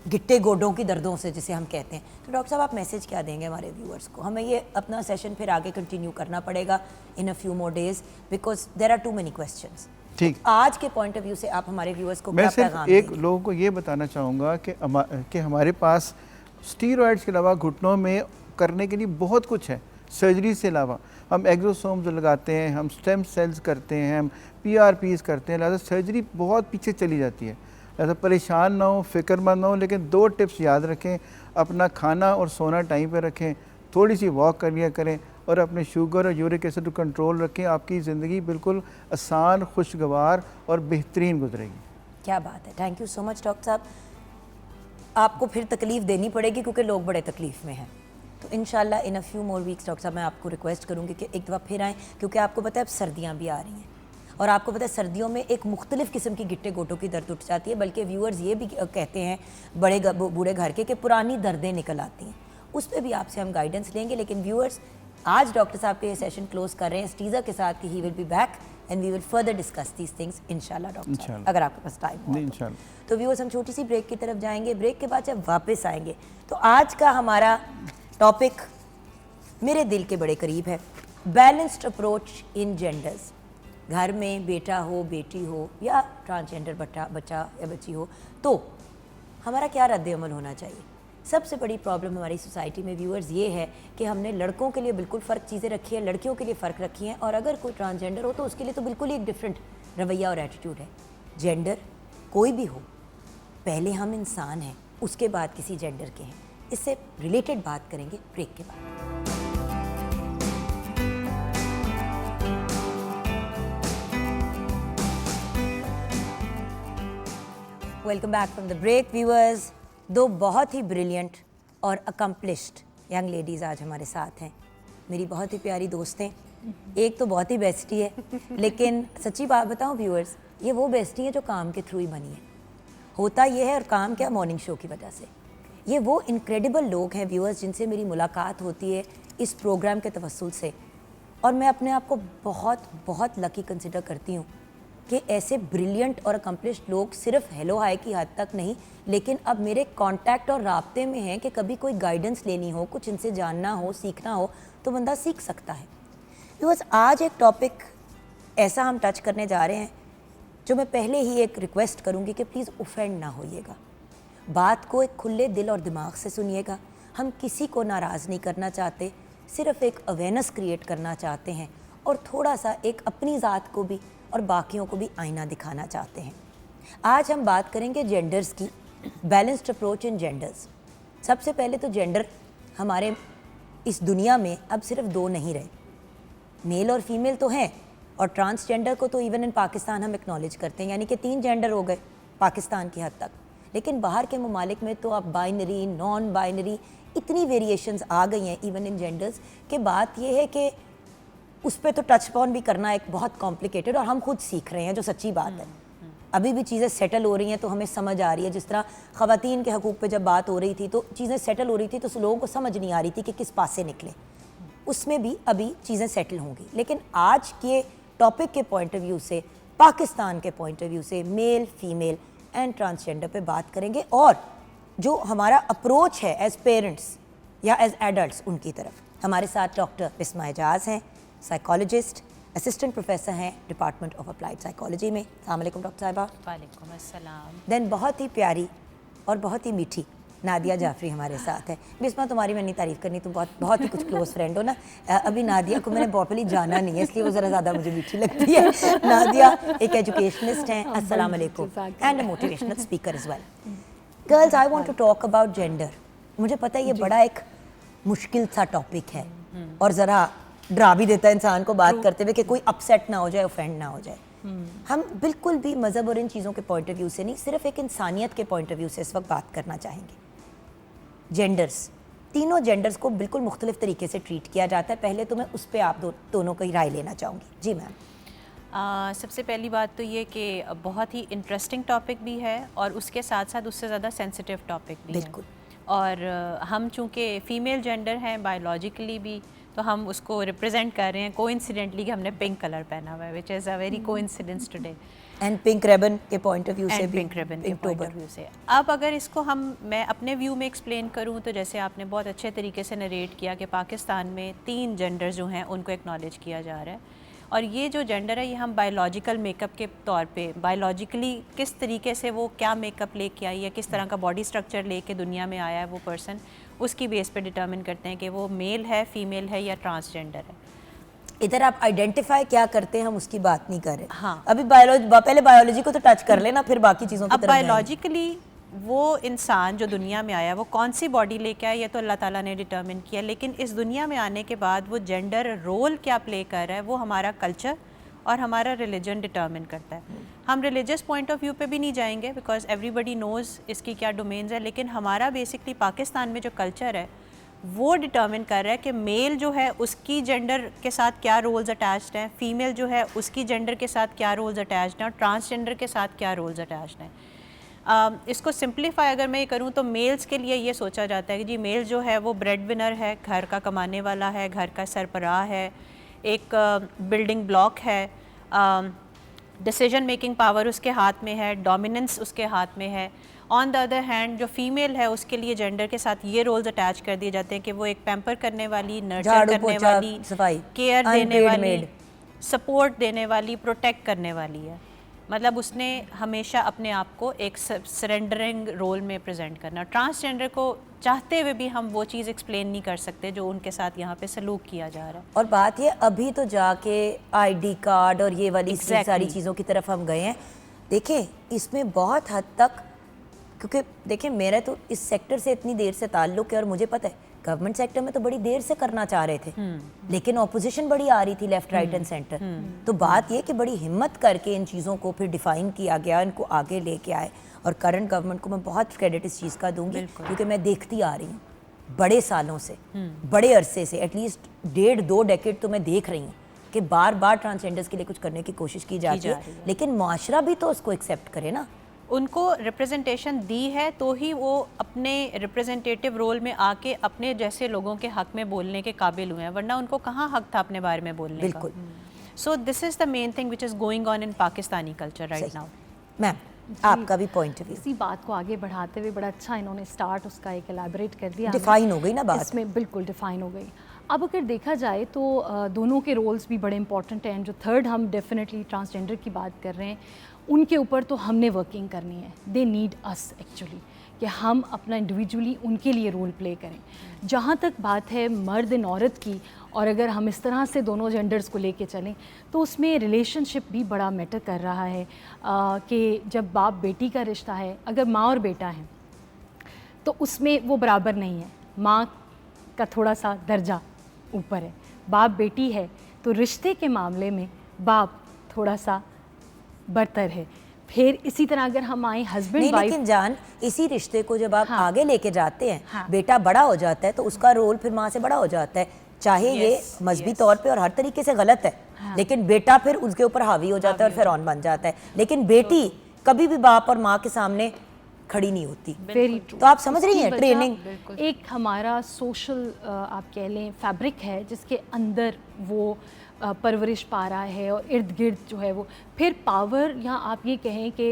गिट्टे गोडों की दर्दों से जिसे हम कहते हैं। तो डॉक्टर साहब आप मैसेज क्या देंगे हमारे व्यूअर्स को? हमें ये अपना सेशन फिर आगे कंटिन्यू करना पड़ेगा in a few more days, because there are too many questions. ठीक, आज के पॉइंट ऑफ व्यू से आप हमारे व्यूअर्स को मैं क्या सिर्फ पैगाम एक देंगे? लोगों को ये बताना चाहूँगा कि हमारे पास स्टीरॉइड्स के अलावा घुटनों में करने के लिए बहुत कुछ है। सर्जरी से अलावा हम एक्सोसोम्स लगाते हैं, हम स्टेम सेल्स करते हैं, हम PRPs करते हैं। लिहाजा सर्जरी बहुत पीछे चली जाती है। लिहाजा परेशान ना हो, फिक्रमंद ना हो, लेकिन 2 टिप्स याद रखें। अपना खाना और सोना टाइम पे रखें, थोड़ी सी वॉक कर लिया करें और अपने शुगर और यूरिक एसिड को कंट्रोल रखें। आपकी ज़िंदगी बिल्कुल आसान, खुशगवार और बेहतरीन गुजरेगी। क्या बात है, thank you so much doctor साहब। आपको फिर तकलीफ़ देनी पड़ेगी क्योंकि लोग बड़े तकलीफ़ में हैं, तो इंशाल्लाह in a few more weeks doctor साहब मैं आपको रिक्वेस्ट करूँगी कि एक दफ़ा फिर आएँ, क्योंकि आपको पता है अब सर्दियाँ भी आ रही हैं और आपको पता है सर्दियों में एक मुख्तलिफ़ किस्म की गिट्टे गोटों की दर्द उठ जाती है, बल्कि व्यूअर्स ये भी कहते हैं बूढ़े घर के कि पुरानी दर्दें निकल आती हैं, उस पर भी आपसे हम गाइडेंस लेंगे। लेकिन व्यूअर्स आज डॉक्टर साहब के ये सेशन क्लोज कर रहे हैं इस टीज़र के साथ कि he will be back and we will further discuss these things इंशाल्लाह डॉक्टर साहब, अगर आपके पास टाइम हो इंशाल्लाह। तो व्यूअर्स हम छोटी सी ब्रेक की तरफ जाएंगे, ब्रेक के बाद जब वापस आएंगे तो आज का हमारा टॉपिक मेरे दिल के बड़े करीब है, बैलेंस्ड अप्रोच इन जेंडर्स। घर में बेटा हो, बेटी हो या ट्रांसजेंडर बच्चा या बच्ची हो तो हमारा क्या रद्द अमल होना चाहिए। सबसे बड़ी प्रॉब्लम हमारी सोसाइटी में व्यूअर्स ये है कि हमने लड़कों के लिए बिल्कुल फ़र्क चीज़ें रखी है, लड़कियों के लिए फ़र्क रखी हैं, और अगर कोई ट्रांसजेंडर हो तो उसके लिए तो बिल्कुल ही एक डिफरेंट रवैया और एटीट्यूड है। जेंडर कोई भी हो, पहले हम इंसान हैं, उसके बाद किसी जेंडर के हैं। इससे रिलेटेड बात करेंगे ब्रेक के बाद। Welcome back from the break viewers. दो बहुत ही ब्रिलियंट और अकम्पलिश्ड यंग लेडीज़ आज हमारे साथ हैं, मेरी बहुत ही प्यारी दोस्तें। एक तो बहुत ही बेस्टी है, लेकिन सच्ची बात बताऊं व्यूअर्स, ये वो बेस्टी है जो काम के थ्रू ही बनी है। होता ये है, और काम क्या, मॉर्निंग शो की वजह से। ये वो इनक्रेडिबल लोग हैं व्यूअर्स जिनसे मेरी मुलाकात होती है इस प्रोग्राम के तवस्सुल से, और मैं अपने आप को बहुत बहुत लकी कंसिडर करती हूँ कि ऐसे ब्रिलियंट और अकम्पलिश्ड लोग सिर्फ हेलो हाय की हद तक नहीं, लेकिन अब मेरे कांटेक्ट और राब्ते में हैं कि कभी कोई गाइडेंस लेनी हो, कुछ इनसे जानना हो, सीखना हो तो बंदा सीख सकता है। बिकॉज आज एक टॉपिक ऐसा हम टच करने जा रहे हैं जो मैं पहले ही एक रिक्वेस्ट करूँगी कि प्लीज़ ऑफेंड ना होइएगा, बात को एक खुले दिल और दिमाग से सुनिएगा। हम किसी को नाराज़ नहीं करना चाहते, सिर्फ एक अवेयरनेस क्रिएट करना चाहते हैं और थोड़ा सा एक अपनी ज़ात को भी और बाकियों को भी आईना दिखाना चाहते हैं। आज हम बात करेंगे जेंडर्स की, बैलेंस्ड अप्रोच इन जेंडर्स। सबसे पहले तो जेंडर हमारे इस दुनिया में अब सिर्फ दो नहीं रहे, मेल और फीमेल तो हैं, और ट्रांसजेंडर को तो इवन इन पाकिस्तान हम एक्नॉलेज करते हैं, यानी कि 3 जेंडर हो गए पाकिस्तान की हद तक। लेकिन बाहर के ममालिक में तो अब बाइनरी, नॉन बाइनरी, इतनी वेरिएशंस आ गई हैं इवन इन जेंडर्स कि बात यह है कि उस पर तो टच ऑन भी करना एक बहुत कॉम्प्लिकेटेड, और हम खुद सीख रहे हैं, जो सच्ची बात है। अभी भी चीज़ें सेटल हो रही हैं तो हमें समझ आ रही है। जिस तरह ख़वातीन के हकूक़ पे जब बात हो रही थी तो चीज़ें सेटल हो रही थी तो लोगों को समझ नहीं आ रही थी कि किस पास से निकले, उसमें भी अभी चीज़ें सेटल होंगी। लेकिन आज के टॉपिक के पॉइंट ऑफ व्यू से, पाकिस्तान के पॉइंट ऑफ व्यू से, मेल, फीमेल एंड ट्रांसजेंडर पे बात करेंगे, और जो हमारा अप्रोच है एज पेरेंट्स या एज एडल्ट्स उनकी तरफ। हमारे साथ डॉक्टर बिस्मा एजाज हैं, साइकोलॉजिस्ट, असिस्टेंट प्रोफेसर हैं डिपार्टमेंट ऑफ अप्लाइड साइकोलॉजी में। अस्सलाम वालेकुम डॉक्टर साहिबा। वालेकुम अस्सलाम। देन बहुत ही प्यारी और बहुत ही मीठी नादिया जाफरी हमारे साथ है। बिस्मा, तुम्हारी मैं नहीं तारीफ़ करनी, तुम बहुत ही कुछ क्लोज फ्रेंड हो ना। अभी नादिया को मैंने प्रॉपर्ली जाना नहीं है, इसलिए वो ज़रा ज़्यादा मुझे मीठी लगती है। नादिया एक एजुकेशनिस्ट हैं, अस्सलाम वालेकुम, and a motivational speaker as well. Girls, I want to talk about gender. मुझे पता है ये बड़ा एक मुश्किल सा टॉपिक है और ज़रा डरा भी देता है इंसान को बात करते हुए कि कोई अपसेट ना हो जाए, ऑफेंड ना हो जाए। हम बिल्कुल भी मज़हब और इन चीज़ों के पॉइंट ऑफ व्यू से नहीं, सिर्फ एक इंसानियत के पॉइंट ऑफ व्यू से इस वक्त बात करना चाहेंगे। जेंडर्स, तीनों जेंडर्स को बिल्कुल मुख्तलिफ तरीके से ट्रीट किया जाता है। पहले तो मैं उस पर आप दोनों की राय लेना चाहूँगी। जी मैम। सबसे पहली बात तो ये कि बहुत ही इंटरेस्टिंग टॉपिक भी है और उसके साथ साथ उससे ज़्यादा सेंसिटिव टॉपिक भी बिल्कुल। है। और हम चूँकि फ़ीमेल जेंडर हैं बायोलॉजिकली भी, तो हम उसको रिप्रेजेंट कर रहे हैं कोइंसिडेंटली कि हमने पिंक कलर पहना हुआ है, which is a very coincidence today. And pink ribbon के पॉइंट ऑफ व्यू से भी, पिंक रिबन के पॉइंट ऑफ व्यू से। अब अगर इसको मैं अपने व्यू में एक्सप्लेन करूँ तो जैसे आपने बहुत अच्छे तरीके से नरेट किया कि पाकिस्तान में 3 जेंडर जो हैं उनको एक्नॉलेज किया जा रहा है, और ये जो जेंडर है ये हम बायोलॉजिकल मेकअप के तौर पे, बायोलॉजिकली किस तरीके से वो क्या मेकअप लेके आई है, किस तरह का बॉडी स्ट्रक्चर लेके दुनिया में आया है वो पर्सन, उसकी बेस पे डिटर्मिन करते हैं कि वो मेल है, फीमेल है या ट्रांसजेंडर है। इधर आप आइडेंटिफाई क्या करते हैं हम उसकी बात नहीं कर रहे। हाँ। अभी पहले बायोलॉजी को तो टच कर लेना, फिर बाकी चीज़ों की अब तरफ जाएंगे। बायोलॉजिकली वो इंसान जो दुनिया में आया वो कौन सी बॉडी लेके आया ये तो अल्लाह ताला ने डिटर्मिन किया, लेकिन इस दुनिया में आने के बाद वो जेंडर रोल क्या प्ले कर रहा है वो हमारा कल्चर और हमारा रिलीजन डिटर्मिन करता है। हम रिलीजियस पॉइंट ऑफ व्यू पे भी नहीं जाएंगे बिकॉज एवरीबडी नोज़ इसकी क्या डोमेन्स है, लेकिन हमारा बेसिकली पाकिस्तान में जो कल्चर है वो डिटर्मिन कर रहा है कि मेल जो है उसकी जेंडर के साथ क्या रोल्स अटैच्ड हैं, फीमेल जो है उसकी जेंडर के साथ क्या रोल्स अटैच्ड हैं, और ट्रांसजेंडर के साथ क्या रोल्स अटैच्ड हैं। इसको सिंप्लीफाई अगर मैं करूँ तो मेल्स के लिए ये सोचा जाता है कि जी मेल जो है वो ब्रेड विनर है, घर का कमाने वाला है, घर का सरबराह है, एक बिल्डिंग ब्लॉक है, डिसीजन मेकिंग पावर उसके हाथ में है, डोमिनेंस उसके हाथ में है। ऑन द अदर हैंड जो फीमेल है उसके लिए जेंडर के साथ ये रोल्स अटैच कर दिए जाते हैं कि वो एक पैम्पर करने वाली, नर्चर करने वाली, केयर देने वाली, सपोर्ट देने वाली, प्रोटेक्ट करने वाली है। मतलब उसने हमेशा अपने आप को एक सरेंडरिंग रोल में प्रेजेंट करना। ट्रांसजेंडर को चाहते हुए भी हम वो चीज़ एक्सप्लेन नहीं कर सकते जो उनके साथ यहाँ पे सलूक किया जा रहा है। और बात ये अभी तो जाके आईडी कार्ड और ये वाली सारी चीज़ों की तरफ हम गए हैं। देखिए इसमें बहुत हद तक, क्योंकि देखिए मेरा तो इस सेक्टर से इतनी देर से ताल्लुक़ है और मुझे पता है गवर्नमेंट सेक्टर में तो बड़ी देर से करना चाह रहे थे, लेकिन ऑपोजिशन बड़ी आ रही थी लेफ्ट राइट एंड सेंटर। तो बात ये कि बड़ी हिम्मत करके इन चीज़ों को फिर डिफ़ाइन किया गया, इनको आगे लेके आए। और करंट गवर्नमेंट को मैं बहुत क्रेडिट इस चीज़ का दूंगी क्योंकि मैं देखती आ रही हूँ बड़े सालों से, बड़े अरसे से, एटलीस्ट 1.5-2 डेकेड तो मैं देख रही हूँ कि बार बार ट्रांसजेंडर्स के लिए कुछ करने की कोशिश की जाती है, लेकिन माशरा भी तो उसको एक्सेप्ट करे ना। उनको रिप्रेजेंटेशन दी है तो ही वो अपने रिप्रेजेंटेटिव रोल में आके अपने जैसे लोगों के हक में बोलने के काबिल हुए हैं, वरना उनको कहाँ हक था अपने बारे में बोलने बिल्कुल। का। So this is the main thing which is going on in Pakistani culture right now. Ma'am आपका भी पॉइंट ऑफ व्यू। इसी बात को आगे बढ़ाते हुए बड़ा अच्छा इन्होंने स्टार्ट उसका एक एलैबोरेट कर दिया, डिफाइन हो गई ना बात, इसमें बिल्कुल डिफाइन हो गई। अब अगर देखा जाए तो दोनों के रोल्स भी बड़े इंपॉर्टेंट हैं। जो थर्ड हम डेफिनेटली ट्रांसजेंडर की बात कर रहे हैं उनके ऊपर तो हमने वर्किंग करनी है। दे नीड अस एक्चुअली, कि हम अपना इंडिविजुअली उनके लिए रोल प्ले करें। जहाँ तक बात है मर्द एंड औरत की, और अगर हम इस तरह से दोनों जेंडर्स को लेके चलें तो उसमें रिलेशनशिप भी बड़ा मैटर कर रहा है कि जब बाप बेटी का रिश्ता है, अगर माँ और बेटा हैं तो उसमें वो बराबर नहीं है, माँ का थोड़ा सा दर्जा ऊपर है, बाप बेटी है तो रिश्ते के मामले में बाप थोड़ा सा बरतर है। फिर इसी तरह अगर हम आए हस्बैंड वाइफ, लेकिन जान इसी रिश्ते को जब आप आगे लेके जाते हैं, बेटा बड़ा हो जाता है तो उसका रोल फिर माँ से बड़ा हो जाता है, चाहे ये मजहबी तौर पे और हर तरीके से गलत है, लेकिन बेटा फिर उसके ऊपर हावी हो जाता है और फिर ऑन बन जाता है, लेकिन बेटी कभी भी बाप और माँ के सामने खड़ी नहीं होती। तो आप समझ रही हैं ट्रेनिंग एक हमारा सोशल आप कह लें फैब्रिक है जिसके अंदर वो परवरिश पा रहा है, और इर्द गिर्द जो है वो फिर पावर, यहाँ आप ये कहें कि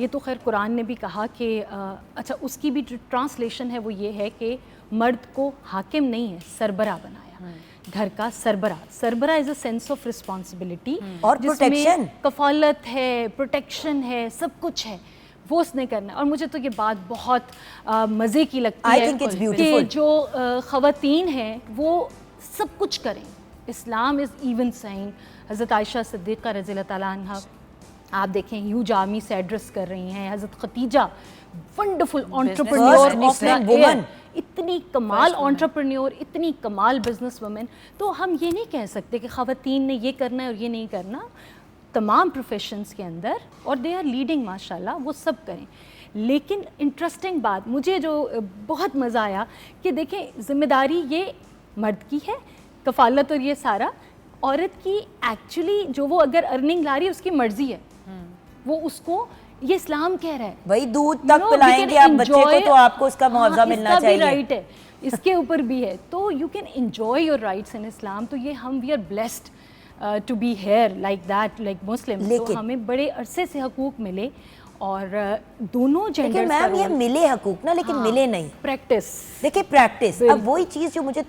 ये तो खैर कुरान ने भी कहा कि अच्छा उसकी भी ट्रांसलेशन है वो ये है कि मर्द को हाकिम नहीं है सरबरा बनाया, घर का सरबरा। सरबरा is a sense of responsibility और प्रोटेक्शन, कफालत है, प्रोटेक्शन है, सब कुछ है, वो उसने करना है। और मुझे तो ये बात बहुत मज़े की लगती है कि जो ख़वातीन हैं वो सब कुछ करें। इस्लाम इज़ इवन सेइंग, हज़रत आयशा सिद्दीक़ा रज़ियल्लाहु ताला अन्हा आप देखें ह्यूज आर्मी से एड्रेस कर रही हैं, Hazrat Khatija wonderful entrepreneur of the year, इतनी कमाल एंटरप्रेन्योर, इतनी कमाल बिजनेस वुमेन। तो हम ये नहीं कह सकते कि ख़वातीन ने ये करना है और ये नहीं करना, तमाम प्रोफेशंस के अंदर, और दे आर लीडिंग माशाल्लाह, वो सब करें। लेकिन इंटरेस्टिंग बात मुझे जो बहुत मज़ा आया कि देखें ज़िम्मेदारी ये मर्द की है, कफालत और ये सारा, औरत की एक्चुअली जो वो अगर अर्निंग ला रही है उसकी मर्जी है, वो उसको, ये इस्लाम कह रहा है वही दूध तक पिलाएंगे आप बच्चे को तो आपको उसका मुआवजा मिलना चाहिए, राइट है, इसके ऊपर भी है। तो you can enjoy your rights in Islam. तो ये हम we are blessed to be here like that, like Muslim. तो हमें बड़े अरसे से हकूक मिले और दोनों जेंडर्स का मैम ये मिले हकूक ना, लेकिन मिले नहीं प्रैक्टिस। देखिए प्रैक्टिस, अब वही चीज़ जो मुझे,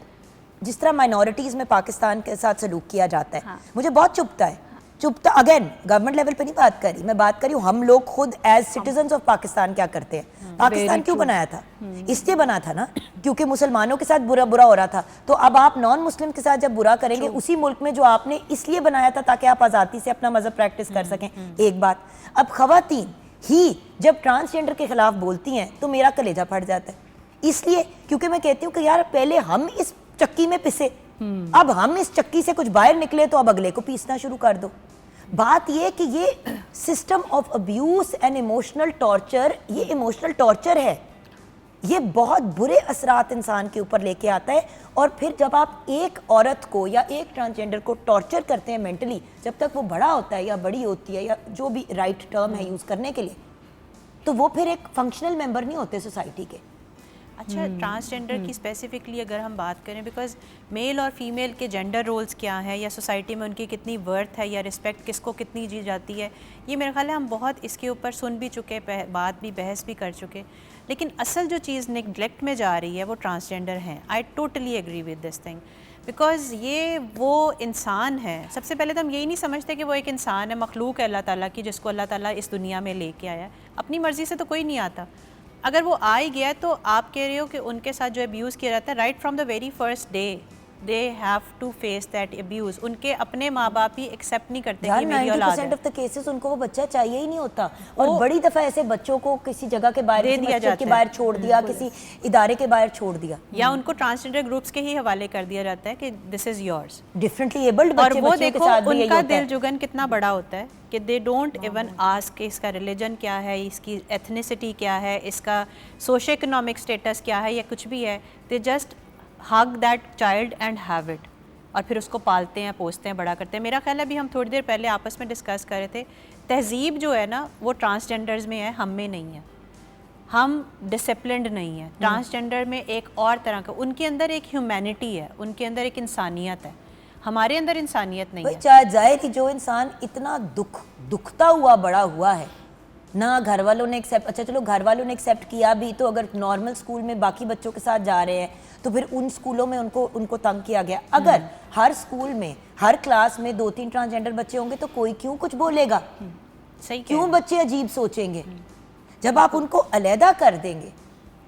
जिस तरह माइनॉरिटीज़ में पाकिस्तान के साथ सलूक किया जाता है, मुझे बहुत चुभता है। चुभता अगेन गवर्नमेंट लेवल पे नहीं बात करी, मैं बात करी हूँ हम लोग खुद एज सिटीजन्स ऑफ पाकिस्तान क्या करते हैं। पाकिस्तान क्यों बनाया था? इसलिए बना था ना क्योंकि मुसलमानों के साथ बुरा हो रहा था। तो अब आप नॉन मुस्लिम के साथ जब बुरा करेंगे उसी मुल्क में जो आपने इसलिए बनाया था ताकि आप आज़ादी से अपना मजहब प्रैक्टिस कर सकें। एक बात, अब खवातीन ही जब ट्रांसजेंडर के खिलाफ बोलती हैं तो मेरा कलेजा फट जाता है, इसलिए क्योंकि मैं कहती हूँ कि यार पहले हम इस चक्की में पिसे, अब हम इस चक्की से कुछ बाहर निकले तो अब अगले को पीसना शुरू कर दो। बात ये कि ये system of abuse and emotional torture, ये इमोशनल टॉर्चर है, ये बहुत बुरे असरात इंसान के ऊपर लेके आता है। और फिर जब आप एक औरत को या एक ट्रांसजेंडर को टॉर्चर करते हैं मेंटली, जब तक वो बड़ा होता है या बड़ी होती है या जो भी राइट टर्म है यूज़ करने के लिए, तो वो फिर एक फंक्शनल मेंबर नहीं होते सोसाइटी के। अच्छा, ट्रांसजेंडर की स्पेसिफिकली अगर हम बात करें, बिकॉज मेल और फीमेल के जेंडर रोल्स क्या हैं या सोसाइटी में उनकी कितनी वर्थ है या रिस्पेक्ट किसको कितनी दी जाती है, ये मेरे ख्याल है हम बहुत इसके ऊपर सुन भी चुके, बात भी बहस भी कर चुके। लेकिन असल जो चीज़ नेग्लेक्ट में जा रही है वो ट्रांसजेंडर हैं। I totally agree with this thing, because ये वो इंसान है। सबसे पहले तो हम यही नहीं समझते कि वो एक इंसान है, मखलूक है अल्लाह ताला की, जिसको अल्लाह ताला इस दुनिया में लेके आया है। अपनी मर्ज़ी से तो कोई नहीं आता। अगर वो आ ही गया तो आप कह रहे हो कि उनके साथ जो अब्यूज़ किया जाता है, right from the very first day they have to face that abuse. उनके अपने माँ बाप ही एक्सेप्ट नहीं करते कि मेरी औलाद है। 90% ऑफ द केसेस उनको वो बच्चा चाहिए ही नहीं होता। और बड़ी दफ़ा ऐसे बच्चों को किसी जगह के बाहर, दे किसी दिया मस्जिद के जाता बाहर छोड़ दिया, किसी इदारे के बाहर छोड़ दिया, या उनको ट्रांसजेंडर ग्रुप्स के ही हवाले कर दिया जाता है कि this is yours. Differently abled और बच्चे, वो बच्चों के देखो साथ भी यही उनका होता दिल है। जुगन कितना बड़ा होता है कि दे डोंट इवन आस्क कि इसका रिलीजन क्या है, इसकी एथनिसिटी क्या है, इसका सोशो इकोनॉमिक स्टेटस क्या है या कुछ भी है। They just hug that child and have it, और फिर उसको पालते हैं, पोसते हैं, बड़ा करते हैं। मेरा ख्याल है अभी हम थोड़ी देर पहले आपस में डिस्कस कर रहे थे, तहजीब जो है ना वो ट्रांसजेंडर्स में है, हम में नहीं है। हम डिसिप्लिन्ड नहीं है। ट्रांसजेंडर में एक और तरह का, उनके अंदर एक ह्यूमैनिटी है, उनके अंदर एक इंसानियत है, हमारे अंदर इंसानियत नहीं भाई है। चाहे जाए कि जो इंसान इतना दुखता हुआ बड़ा हुआ है ना, घर वालों ने एक्सेप्ट, अच्छा चलो घर वालों ने एक्सेप्ट किया भी, तो अगर नॉर्मल स्कूल में बाकी बच्चों के साथ जा रहे हैं तो फिर उन स्कूलों में उनको तंग किया गया। अगर हर स्कूल में हर क्लास में 2-3 ट्रांसजेंडर बच्चे होंगे तो कोई क्यों कुछ बोलेगा? सही क्यों बच्चे अजीब सोचेंगे? जब आप उनको अलहदा कर देंगे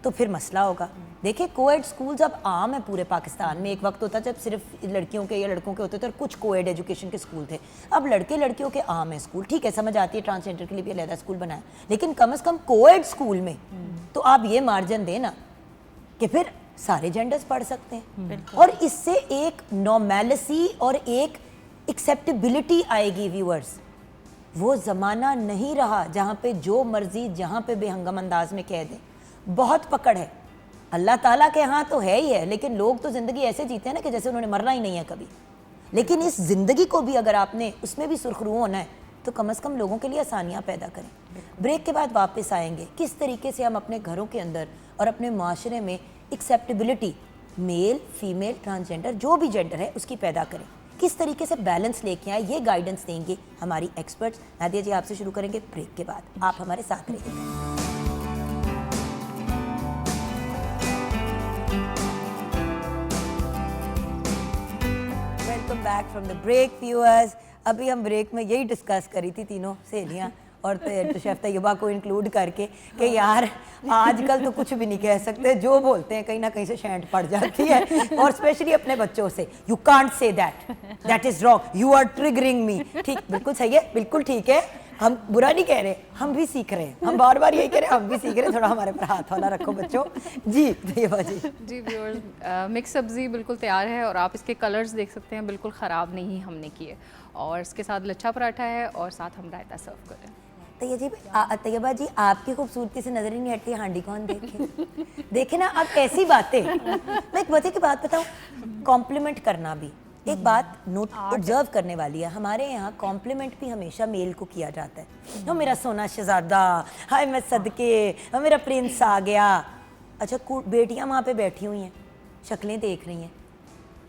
तो फिर मसला होगा। देखिए कोएड स्कूल्स अब आम है पूरे पाकिस्तान में। एक वक्त होता जब सिर्फ लड़कियों के या लड़कों के होते थे और कुछ कोएड एजुकेशन के स्कूल थे। अब लड़के लड़कियों के आम है स्कूल। ठीक है, समझ आती है ट्रांसजेंडर के लिए भी अलहदा स्कूल बनाया, लेकिन कम से कम कोएड स्कूल में तो आप ये मार्जिन देना कि फिर सारे जेंडर्स पढ़ सकते हैं, और इससे एक नॉर्मेलिटी और एक एक्सेप्टेबिलिटी आएगी। व्यूअर्स, वो ज़माना नहीं रहा जहाँ पे जो मर्जी जहाँ पे बेहंगम अंदाज में कह दें। बहुत पकड़ है, अल्लाह ताला के यहाँ तो है ही है, लेकिन लोग तो ज़िंदगी ऐसे जीते हैं ना कि जैसे उन्होंने मरना ही नहीं है कभी। लेकिन इस ज़िंदगी को भी अगर आपने उसमें भी सुरखरू होना है तो कम से कम लोगों के लिए आसानियाँ पैदा करें। ब्रेक के बाद वापस आएंगे किस तरीके से हम अपने घरों के अंदर और अपने माशरे में एक्सेप्टेबिलिटी, मेल फीमेल ट्रांसजेंडर जो भी जेंडर है उसकी पैदा करें, किस तरीके से बैलेंस लेके आए, ये गाइडेंस देंगे हमारी एक्सपर्ट्स। नादिया जी आपसे शुरू करेंगे ब्रेक के बाद, आप हमारे साथ रहिएगा। Welcome back from the break viewers. अभी हम ब्रेक में यही डिस्कस करी थी तीनों सहेलियाँ और शेफ तैयबा को इंक्लूड करके कि यार आजकल तो कुछ भी नहीं कह सकते, जो बोलते हैं कहीं ना कहीं से शेंट पड़ जाती है, और स्पेशली अपने बच्चों से। You can't say that is wrong, you are triggering me. ठीक, बिल्कुल सही है, बिल्कुल ठीक है, हम बुरा नहीं कह रहे, हम भी सीख रहे हैं, हम बार बार यही कह रहे हैं, हम भी सीख रहे हैं। थोड़ा हमारे पर हाथ वाला रखो बच्चों। जी तैयबा जी। जी व्यूअर्स, मिक्स सब्ज़ी बिल्कुल तैयार है और आप इसके कलर्स देख सकते हैं, बिल्कुल ख़राब नहीं हमने किए। और इसके साथ लच्छा पराठा है और साथ हम रायता सर्व कर रहे हैं। तैयबा जी आपकी खूबसूरती से नजर ही नहीं हटती, हांडी कौन देखे? देखे ना आप ऐसी बातें। मैं एक वजह की बात बताऊं, कॉम्प्लीमेंट करना भी एक बात नोट ऑब्जर्व करने वाली है। हमारे यहाँ कॉम्प्लीमेंट भी हमेशा मेल को किया जाता है। तो मेरा सोना शहजादा, हाय मैं सदके, मेरा प्रिंस आ गया। अच्छा बेटियाँ वहाँ पे बैठी हुई हैं, शक्लें देख रही हैं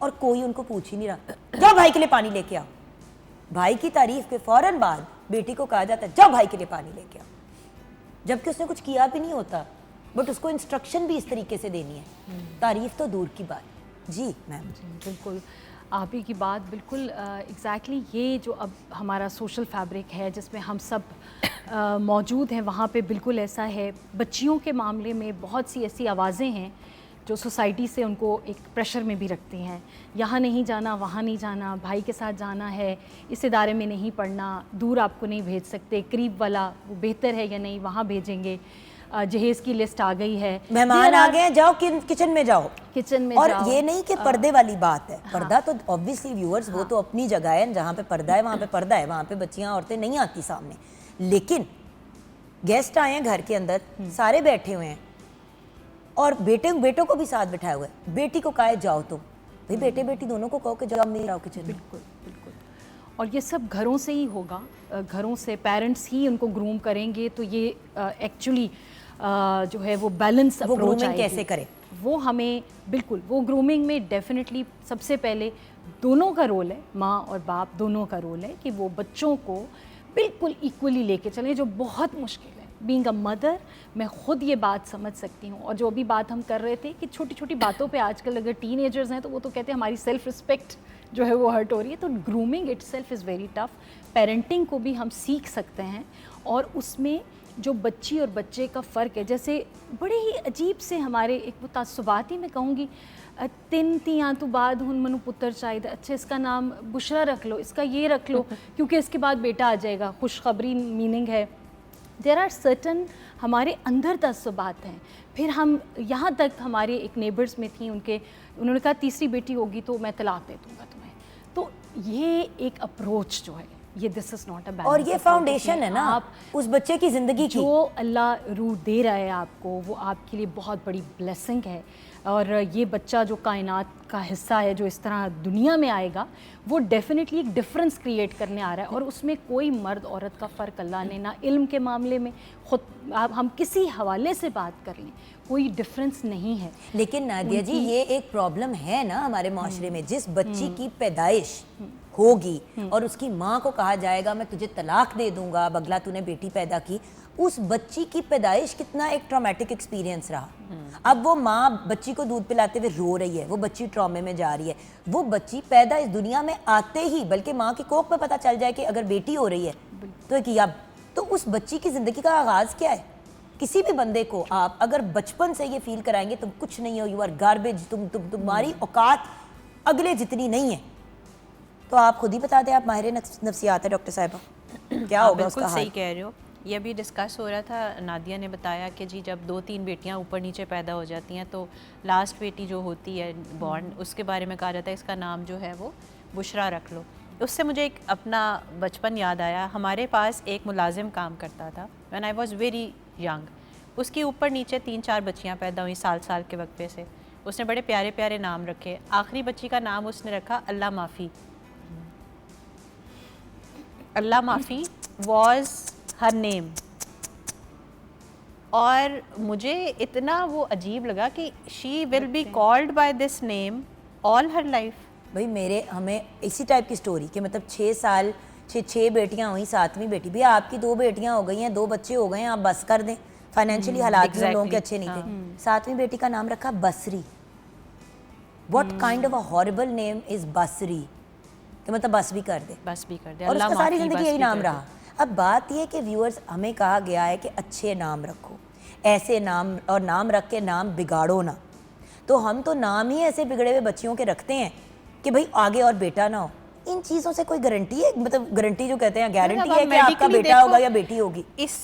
और कोई उनको पूछ ही नहीं रहा, जाओ भाई के लिए पानी लेके आओ। भाई की तारीफ के फौरन बाद बेटी को कहा जाता है जाओ भाई के लिए पानी लेके आओ, जबकि उसने कुछ किया भी नहीं होता, बट उसको इंस्ट्रक्शन भी इस तरीके से देनी है। तारीफ तो दूर की बात। जी मैम। बिल्कुल आप ही की बात बिल्कुल एग्जैक्टली ये जो अब हमारा सोशल फैब्रिक है जिसमें हम सब मौजूद हैं, वहाँ पे बिल्कुल ऐसा है। बच्चियों के मामले में बहुत सी ऐसी आवाज़ें हैं जो सोसाइटी से उनको एक प्रेशर में भी रखती हैं। यहाँ नहीं जाना, वहाँ नहीं जाना, भाई के साथ जाना है, इस इदारे में नहीं पढ़ना, दूर आपको नहीं भेज सकते, करीब वाला वो बेहतर है या नहीं वहाँ भेजेंगे। जहेज़ की लिस्ट आ गई है, मेहमान आ गए हैं, जाओ किचन में जाओ, किचन में और जाओ। ये नहीं कि पर्दे वाली बात है, पर्दा तो ऑब्वियसली व्यूअर्स वो तो अपनी जगह है, जहाँ पे पर्दा है वहाँ पे पर्दा है, वहाँ पे बच्चियाँ औरतें नहीं आती सामने, लेकिन गेस्ट आए हैं घर के अंदर, सारे बैठे हुए हैं और बेटों को भी साथ बिठाया हुआ है, बेटी को कहा है जाओ तुम, भाई बेटे बेटी दोनों को कहो कि जाओ मेरी आओ किचन में। बिल्कुल बिल्कुल। और ये सब घरों से ही होगा, घरों से पेरेंट्स ही उनको ग्रूम करेंगे, तो ये एक्चुअली जो है वो बैलेंस वो अप्रोच ग्रूमिंग आएगी। कैसे करें? वो हमें बिल्कुल, वो ग्रूमिंग में डेफिनेटली सबसे पहले दोनों का रोल है, माँ और बाप दोनों का रोल है कि वो बच्चों को बिल्कुल इक्वली लेके चलें, जो बहुत मुश्किल है। बीइंग अ मदर मैं ख़ुद ये बात समझ सकती हूँ। और जो अभी बात हम कर रहे थे कि छोटी छोटी बातों पे आजकल अगर टीनेजर्स हैं तो वो तो कहते हैं हमारी सेल्फ रिस्पेक्ट जो है वो हर्ट हो रही है, तो grooming itself is very tough. Parenting को भी हम सीख सकते हैं, और उसमें जो बच्ची और बच्चे का फ़र्क है, जैसे बड़े ही अजीब से हमारे एक वो तासुबात ही मैं कहूँगी, 3 तियां तो बाद हुन मनु पुत्र चाहिए, अच्छा इसका नाम बुशरा रख लो, इसका ये रख लो क्योंकि इसके बाद बेटा आ जाएगा, खुशखबरी मीनिंग है। देयर आर सर्टन हमारे अंदर तासुबात हैं। फिर हम यहाँ तक हमारे एक नेबर्स में थी, उन्होंने कहा तीसरी बेटी होगी तो मैं तलाक दे दूँगा तुम्हें। तो ये एक अप्रोच जो है, ये this is not a balance. और ये फाउंडेशन है ना आप उस बच्चे की ज़िंदगी की, जो अल्लाह रूह दे रहा है आपको, वो आपके लिए बहुत बड़ी ब्लेसिंग है। और ये बच्चा जो कायनात का हिस्सा है, जो इस तरह दुनिया में आएगा, वो डेफिनेटली एक डिफरेंस क्रिएट करने आ रहा है। और उसमें कोई मर्द औरत का फ़र्क अल्लाह ने ना इल्म के मामले में, खुद हम किसी हवाले से बात कर लें, कोई डिफरेंस नहीं है। लेकिन नादिया जी ये एक प्रॉब्लम है ना हमारे माशरे में, जिस बच्ची की पैदाइश होगी और उसकी माँ को कहा जाएगा मैं तुझे तलाक दे दूंगा बगला तूने बेटी पैदा की, उस बच्ची की पैदाइश कितना एक ट्रॉमेटिक एक्सपीरियंस रहा। अब वो माँ बच्ची को दूध पिलाते हुए रो रही है, वो बच्ची ट्रॉमे में जा रही है, वो बच्ची पैदा इस दुनिया में आते ही, बल्कि माँ की कोख पे पता चल जाए कि अगर बेटी हो रही है तो कि अब तो उस बच्ची की ज़िंदगी का आगाज़ क्या है। किसी भी बंदे को आप अगर बचपन से ये फील कराएंगे तुम कुछ नहीं हो, यू आर गार्बेज, तुम्हारी औकात अगले जितनी नहीं है, तो आप खुद ही बता दें, आप माहिर नफ्सियात है डॉक्टर साहिबा, क्या होगा उसका हाल? सही कह रहे हो। ये अभी डिस्कस हो रहा था, नादिया ने बताया कि जी जब 2-3 बेटियां ऊपर नीचे पैदा हो जाती हैं तो लास्ट बेटी जो होती है बॉर्न, उसके बारे में कहा जाता है इसका नाम जो है वो बुशरा रख लो। उससे मुझे एक अपना बचपन याद आया। हमारे पास एक मुलाजिम काम करता था when I was very young, उसकी ऊपर नीचे 3-4 बच्चियाँ पैदा हुई साल के वक्फे से। उसने बड़े प्यारे प्यारे नाम रखे। आखिरी बच्ची का नाम उसने रखा अल्लाह माफ़ी। अल्लाह माफ़ी वॉज हर नेम। और मुझे इतना वो अजीब लगा कि she will be called by this name all her life. भाई हमें इसी टाइप की स्टोरी कि मतलब 6 बेटियां हुई, 7वीं बेटी भी आपकी 2 बेटियां हो गई हैं, 2 बच्चे हो गए हैं, आप बस कर दें, फाइनेंशियली हालात में लोगों के अच्छे नहीं थे। 7वीं बेटी का नाम रखा Basri. What kind of a horrible name is Basri, कि मतलब बस भी कर दे, बस भी कर दे, और उसका सारी जिंदगी यही नाम रहा। रहा। अब बात यह कि व्यूअर्स, हमें कहा गया है कि अच्छे नाम रखो, ऐसे नाम, और नाम रख के नाम बिगाड़ो ना। तो हम तो नाम ही ऐसे बिगड़े हुए बच्चियों के रखते हैं कि भाई आगे और बेटा ना हो। इन चीज़ों से कोई गारंटी है, मतलब गारंटी जो कहते हैं गारंटी है कि आपका बेटा होगा या बेटी होगी। इस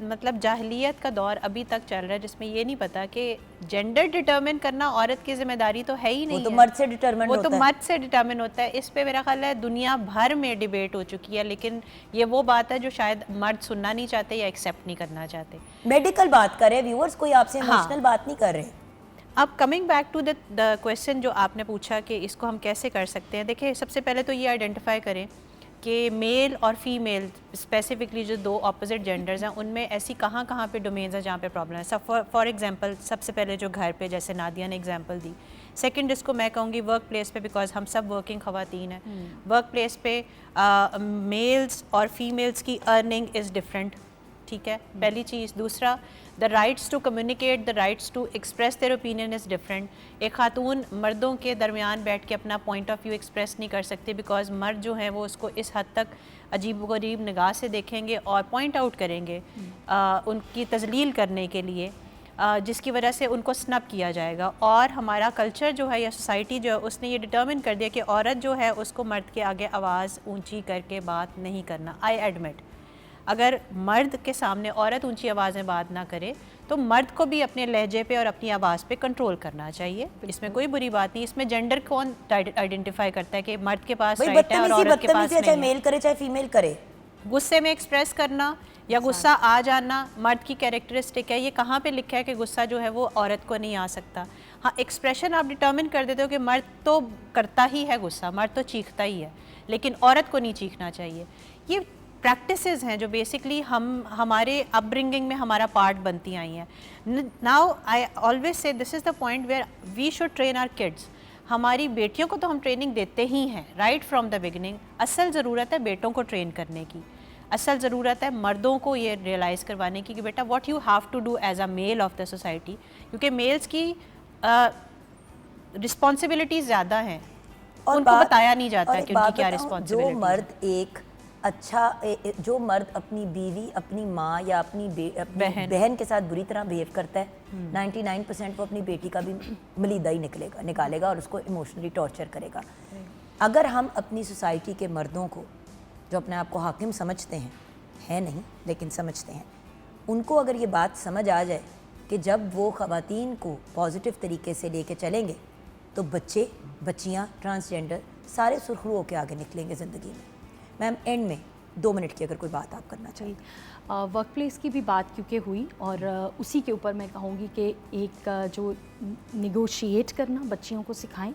मतलब जाहिलियत का दौर अभी तक चल रहा है जिसमें ये नहीं पता कि जेंडर डिटरमिन करना औरत की जिम्मेदारी तो है ही नहीं, वो तो मर्द से डिटरमिन वो होता तो है। मर्द से डिटरमिन होता है। इस पे मेरा ख्याल है दुनिया भर में डिबेट हो चुकी है, लेकिन ये वो बात है जो शायद मर्द सुनना नहीं चाहते या एक्सेप्ट नहीं करना चाहते। मेडिकल बात कर रहे हैं व्यूअर्स, कोई आपसे इमोशनल बात नहीं कर रहे। अब coming back to the question जो आपने पूछा कि इसको हम कैसे कर सकते हैं, देखिए सबसे पहले तो ये आइडेंटिफाई करें कि मेल और फीमेल स्पेसिफिकली जो 2 ऑपोजिट जेंडर्स हैं उनमें ऐसी कहाँ पे डोमेन्स हैं जहाँ पे प्रॉब्लम है। सब फॉर एग्जांपल सबसे पहले जो घर पे, जैसे नादिया ने एग्जांपल दी। सेकंड इसको मैं कहूँगी वर्क प्लेस पे, बिकॉज हम सब वर्किंग ख़वातीन हैं। वर्क प्लेस पे मेल्स और फीमेल्स की अर्निंग इज़ डिफरेंट, ठीक है, पहली चीज़। दूसरा, the rights to communicate, the rights to express their opinion is different. एक खातून मर्दों के दरमियान बैठ के अपना पॉइंट ऑफ व्यू एक्सप्रेस नहीं कर सकती, बिकॉज मर्द जो हैं वो उसको इस हद तक अजीब गरीब निगाह से देखेंगे और पॉइंट आउट करेंगे उनकी तजलील करने के लिए, जिसकी वजह से उनको स्नब किया जाएगा। और हमारा कल्चर जो है या सोसाइटी जो है उसने ये डिटर्मिन कर दिया कि औरत जो है उसको मर्द के आगे आवाज़ ऊँची करके बात नहीं करना। आई एडमिट, अगर मर्द के सामने औरत ऊंची आवाज़ में बात ना करे तो मर्द को भी अपने लहजे पे और अपनी आवाज़ पे कंट्रोल करना चाहिए। इसमें कोई बुरी बात नहीं। इसमें जेंडर कौन आइडेंटिफाई करता है कि मर्द के पास भाई राइट है और बदतमीजी औरत के पास बदतमीजी है, नहीं चाहे है। मेल करे चाहे फीमेल करे। गुस्से में एक्सप्रेस करना या गुस्सा आ जाना मर्द की कैरेक्टरिस्टिक है। ये कहाँ पे लिखा है कि गुस्सा जो है वो औरत को नहीं आ सकता? हाँ, एक्सप्रेशन आप डिटर्मिन कर देते हो कि मर्द तो करता ही है गुस्सा, मर्द तो चीखता ही है, लेकिन औरत को नहीं चीखना चाहिए। ये प्रैक्टिसेस हैं जो बेसिकली हमारे अपब्रिंगिंग में हमारा पार्ट बनती आई हैं। Now I always say this is the point where we should train our kids. हमारी बेटियों को तो हम ट्रेनिंग देते ही हैं राइट फ्रॉम द बिगिनिंग। असल ज़रूरत है बेटों को ट्रेन करने की, असल ज़रूरत है मर्दों को ये रियलाइज़ करवाने की कि बेटा what you have to do as a male of the society, क्योंकि मेल्स की रिस्पॉन्सिबिलिटीज़ ज़्यादा हैं और उनको बताया नहीं जाता कि उनकी क्या रिस्पॉन्सिबिलिटी। जो मर्द एक अच्छा जो मर्द अपनी बीवी, अपनी माँ या अपनी बहन के साथ बुरी तरह बिहेव करता है, 99% वो अपनी बेटी का भी मलीदा ही निकालेगा और उसको इमोशनली टॉर्चर करेगा। अगर हम अपनी सोसाइटी के मर्दों को, जो अपने आप को हाकिम समझते हैं, है नहीं लेकिन समझते हैं, उनको अगर ये बात समझ आ जाए कि जब वो ख़वातीन को पॉजिटिव तरीके से लेके चलेंगे तो बच्चे, बच्चियाँ, ट्रांसजेंडर सारे सुरखरू होकर आगे निकलेंगे ज़िंदगी में। मैम, एंड में 2 मिनट की अगर कोई बात आप करना चाहिए। वर्क प्लेस की भी बात क्योंकि हुई और उसी के ऊपर मैं कहूँगी कि एक जो निगोशिएट करना बच्चियों को सिखाएं,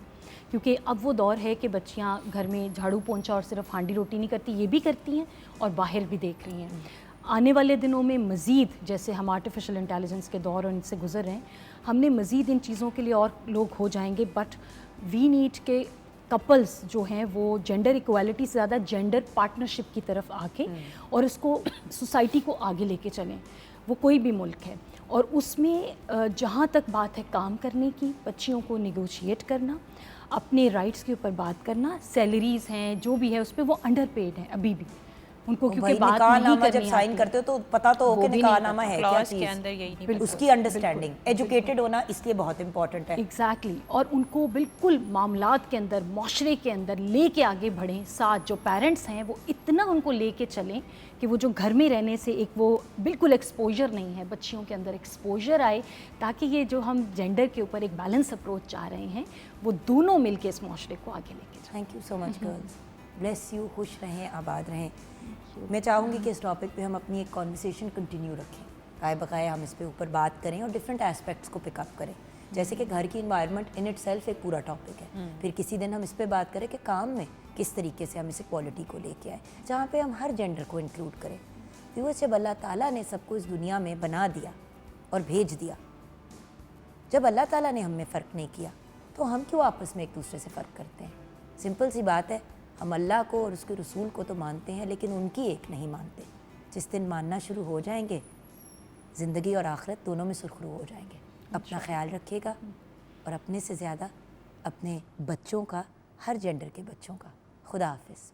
क्योंकि अब वो दौर है कि बच्चियाँ घर में झाड़ू पोंछा और सिर्फ हांडी रोटी नहीं करती, ये भी करती हैं और बाहर भी देख रही हैं। आने वाले दिनों में मज़ीद, जैसे हम आर्टिफिशियल इंटेलिजेंस के दौर और इनसे गुजर रहे हैं, हमने मज़ीद इन चीज़ों के लिए और लोग हो जाएंगे। बट वी नीड के कपल्स जो हैं वो जेंडर इक्वालिटी से ज़्यादा जेंडर पार्टनरशिप की तरफ आके और इसको सोसाइटी को आगे लेके चलें, वो कोई भी मुल्क है। और उसमें जहाँ तक बात है काम करने की, बच्चियों को निगोशिएट करना, अपने राइट्स के ऊपर बात करना, सैलरीज़ हैं जो भी है उस पर वो अंडर पेड हैं अभी भी, उनको क्योंकि बात नहीं करनी जब साइन करते हो तो पता तो हो कि निकाहनामा है क्या क्लॉज चीज़, के अंदर यही नहीं उसकी अंडरस्टैंडिंग, एजुकेटेड होना इसलिए बहुत इंपॉर्टेंट है। एग्जैक्टली और उनको बिल्कुल मामलात के अंदर, माशरे के अंदर लेके आगे बढ़ें। साथ जो पेरेंट्स हैं वो इतना उनको लेके चलें कि वो जो घर में रहने से एक वो बिल्कुल एक्सपोजर नहीं है, बच्चियों के अंदर एक्सपोजर आए, ताकि ये जो हम जेंडर के ऊपर एक बैलेंस अप्रोच चाह रहे हैं वो दोनों मिलके इस माशरे को आगे लेके जाएं। Thank you so much girls, bless you, खुश रहें, आबाद रहें। मैं चाहूँगी कि इस टॉपिक पे हम अपनी एक कॉन्वर्सेशन कंटिन्यू रखें, काय बकाए हम इस पे ऊपर बात करें और डिफरेंट एस्पेक्ट्स को पिकअप करें। जैसे कि घर की इन्वायरमेंट इन इटसेल्फ एक पूरा टॉपिक है, फिर किसी दिन हम इस पे बात करें कि काम में किस तरीके से हम इस इक्वालिटी को लेके आए, जहाँ पे हम हर जेंडर को इंक्लूड करें। व्यूअर्स, जब अल्लाह ताला ने सबको इस दुनिया में बना दिया और भेज दिया, जब अल्लाह ताला ने हम में फ़र्क नहीं किया तो हम क्यों आपस में एक दूसरे से फ़र्क करते हैं? सिंपल सी बात है, हम अल्लाह को और उसके रसूल को तो मानते हैं लेकिन उनकी एक नहीं मानते। जिस दिन मानना शुरू हो जाएंगे, ज़िंदगी और आखिरत दोनों में सुरखरू हो जाएंगे। अपना ख्याल रखिएगा और अपने से ज़्यादा अपने बच्चों का, हर जेंडर के बच्चों का। खुदा हाफिज़।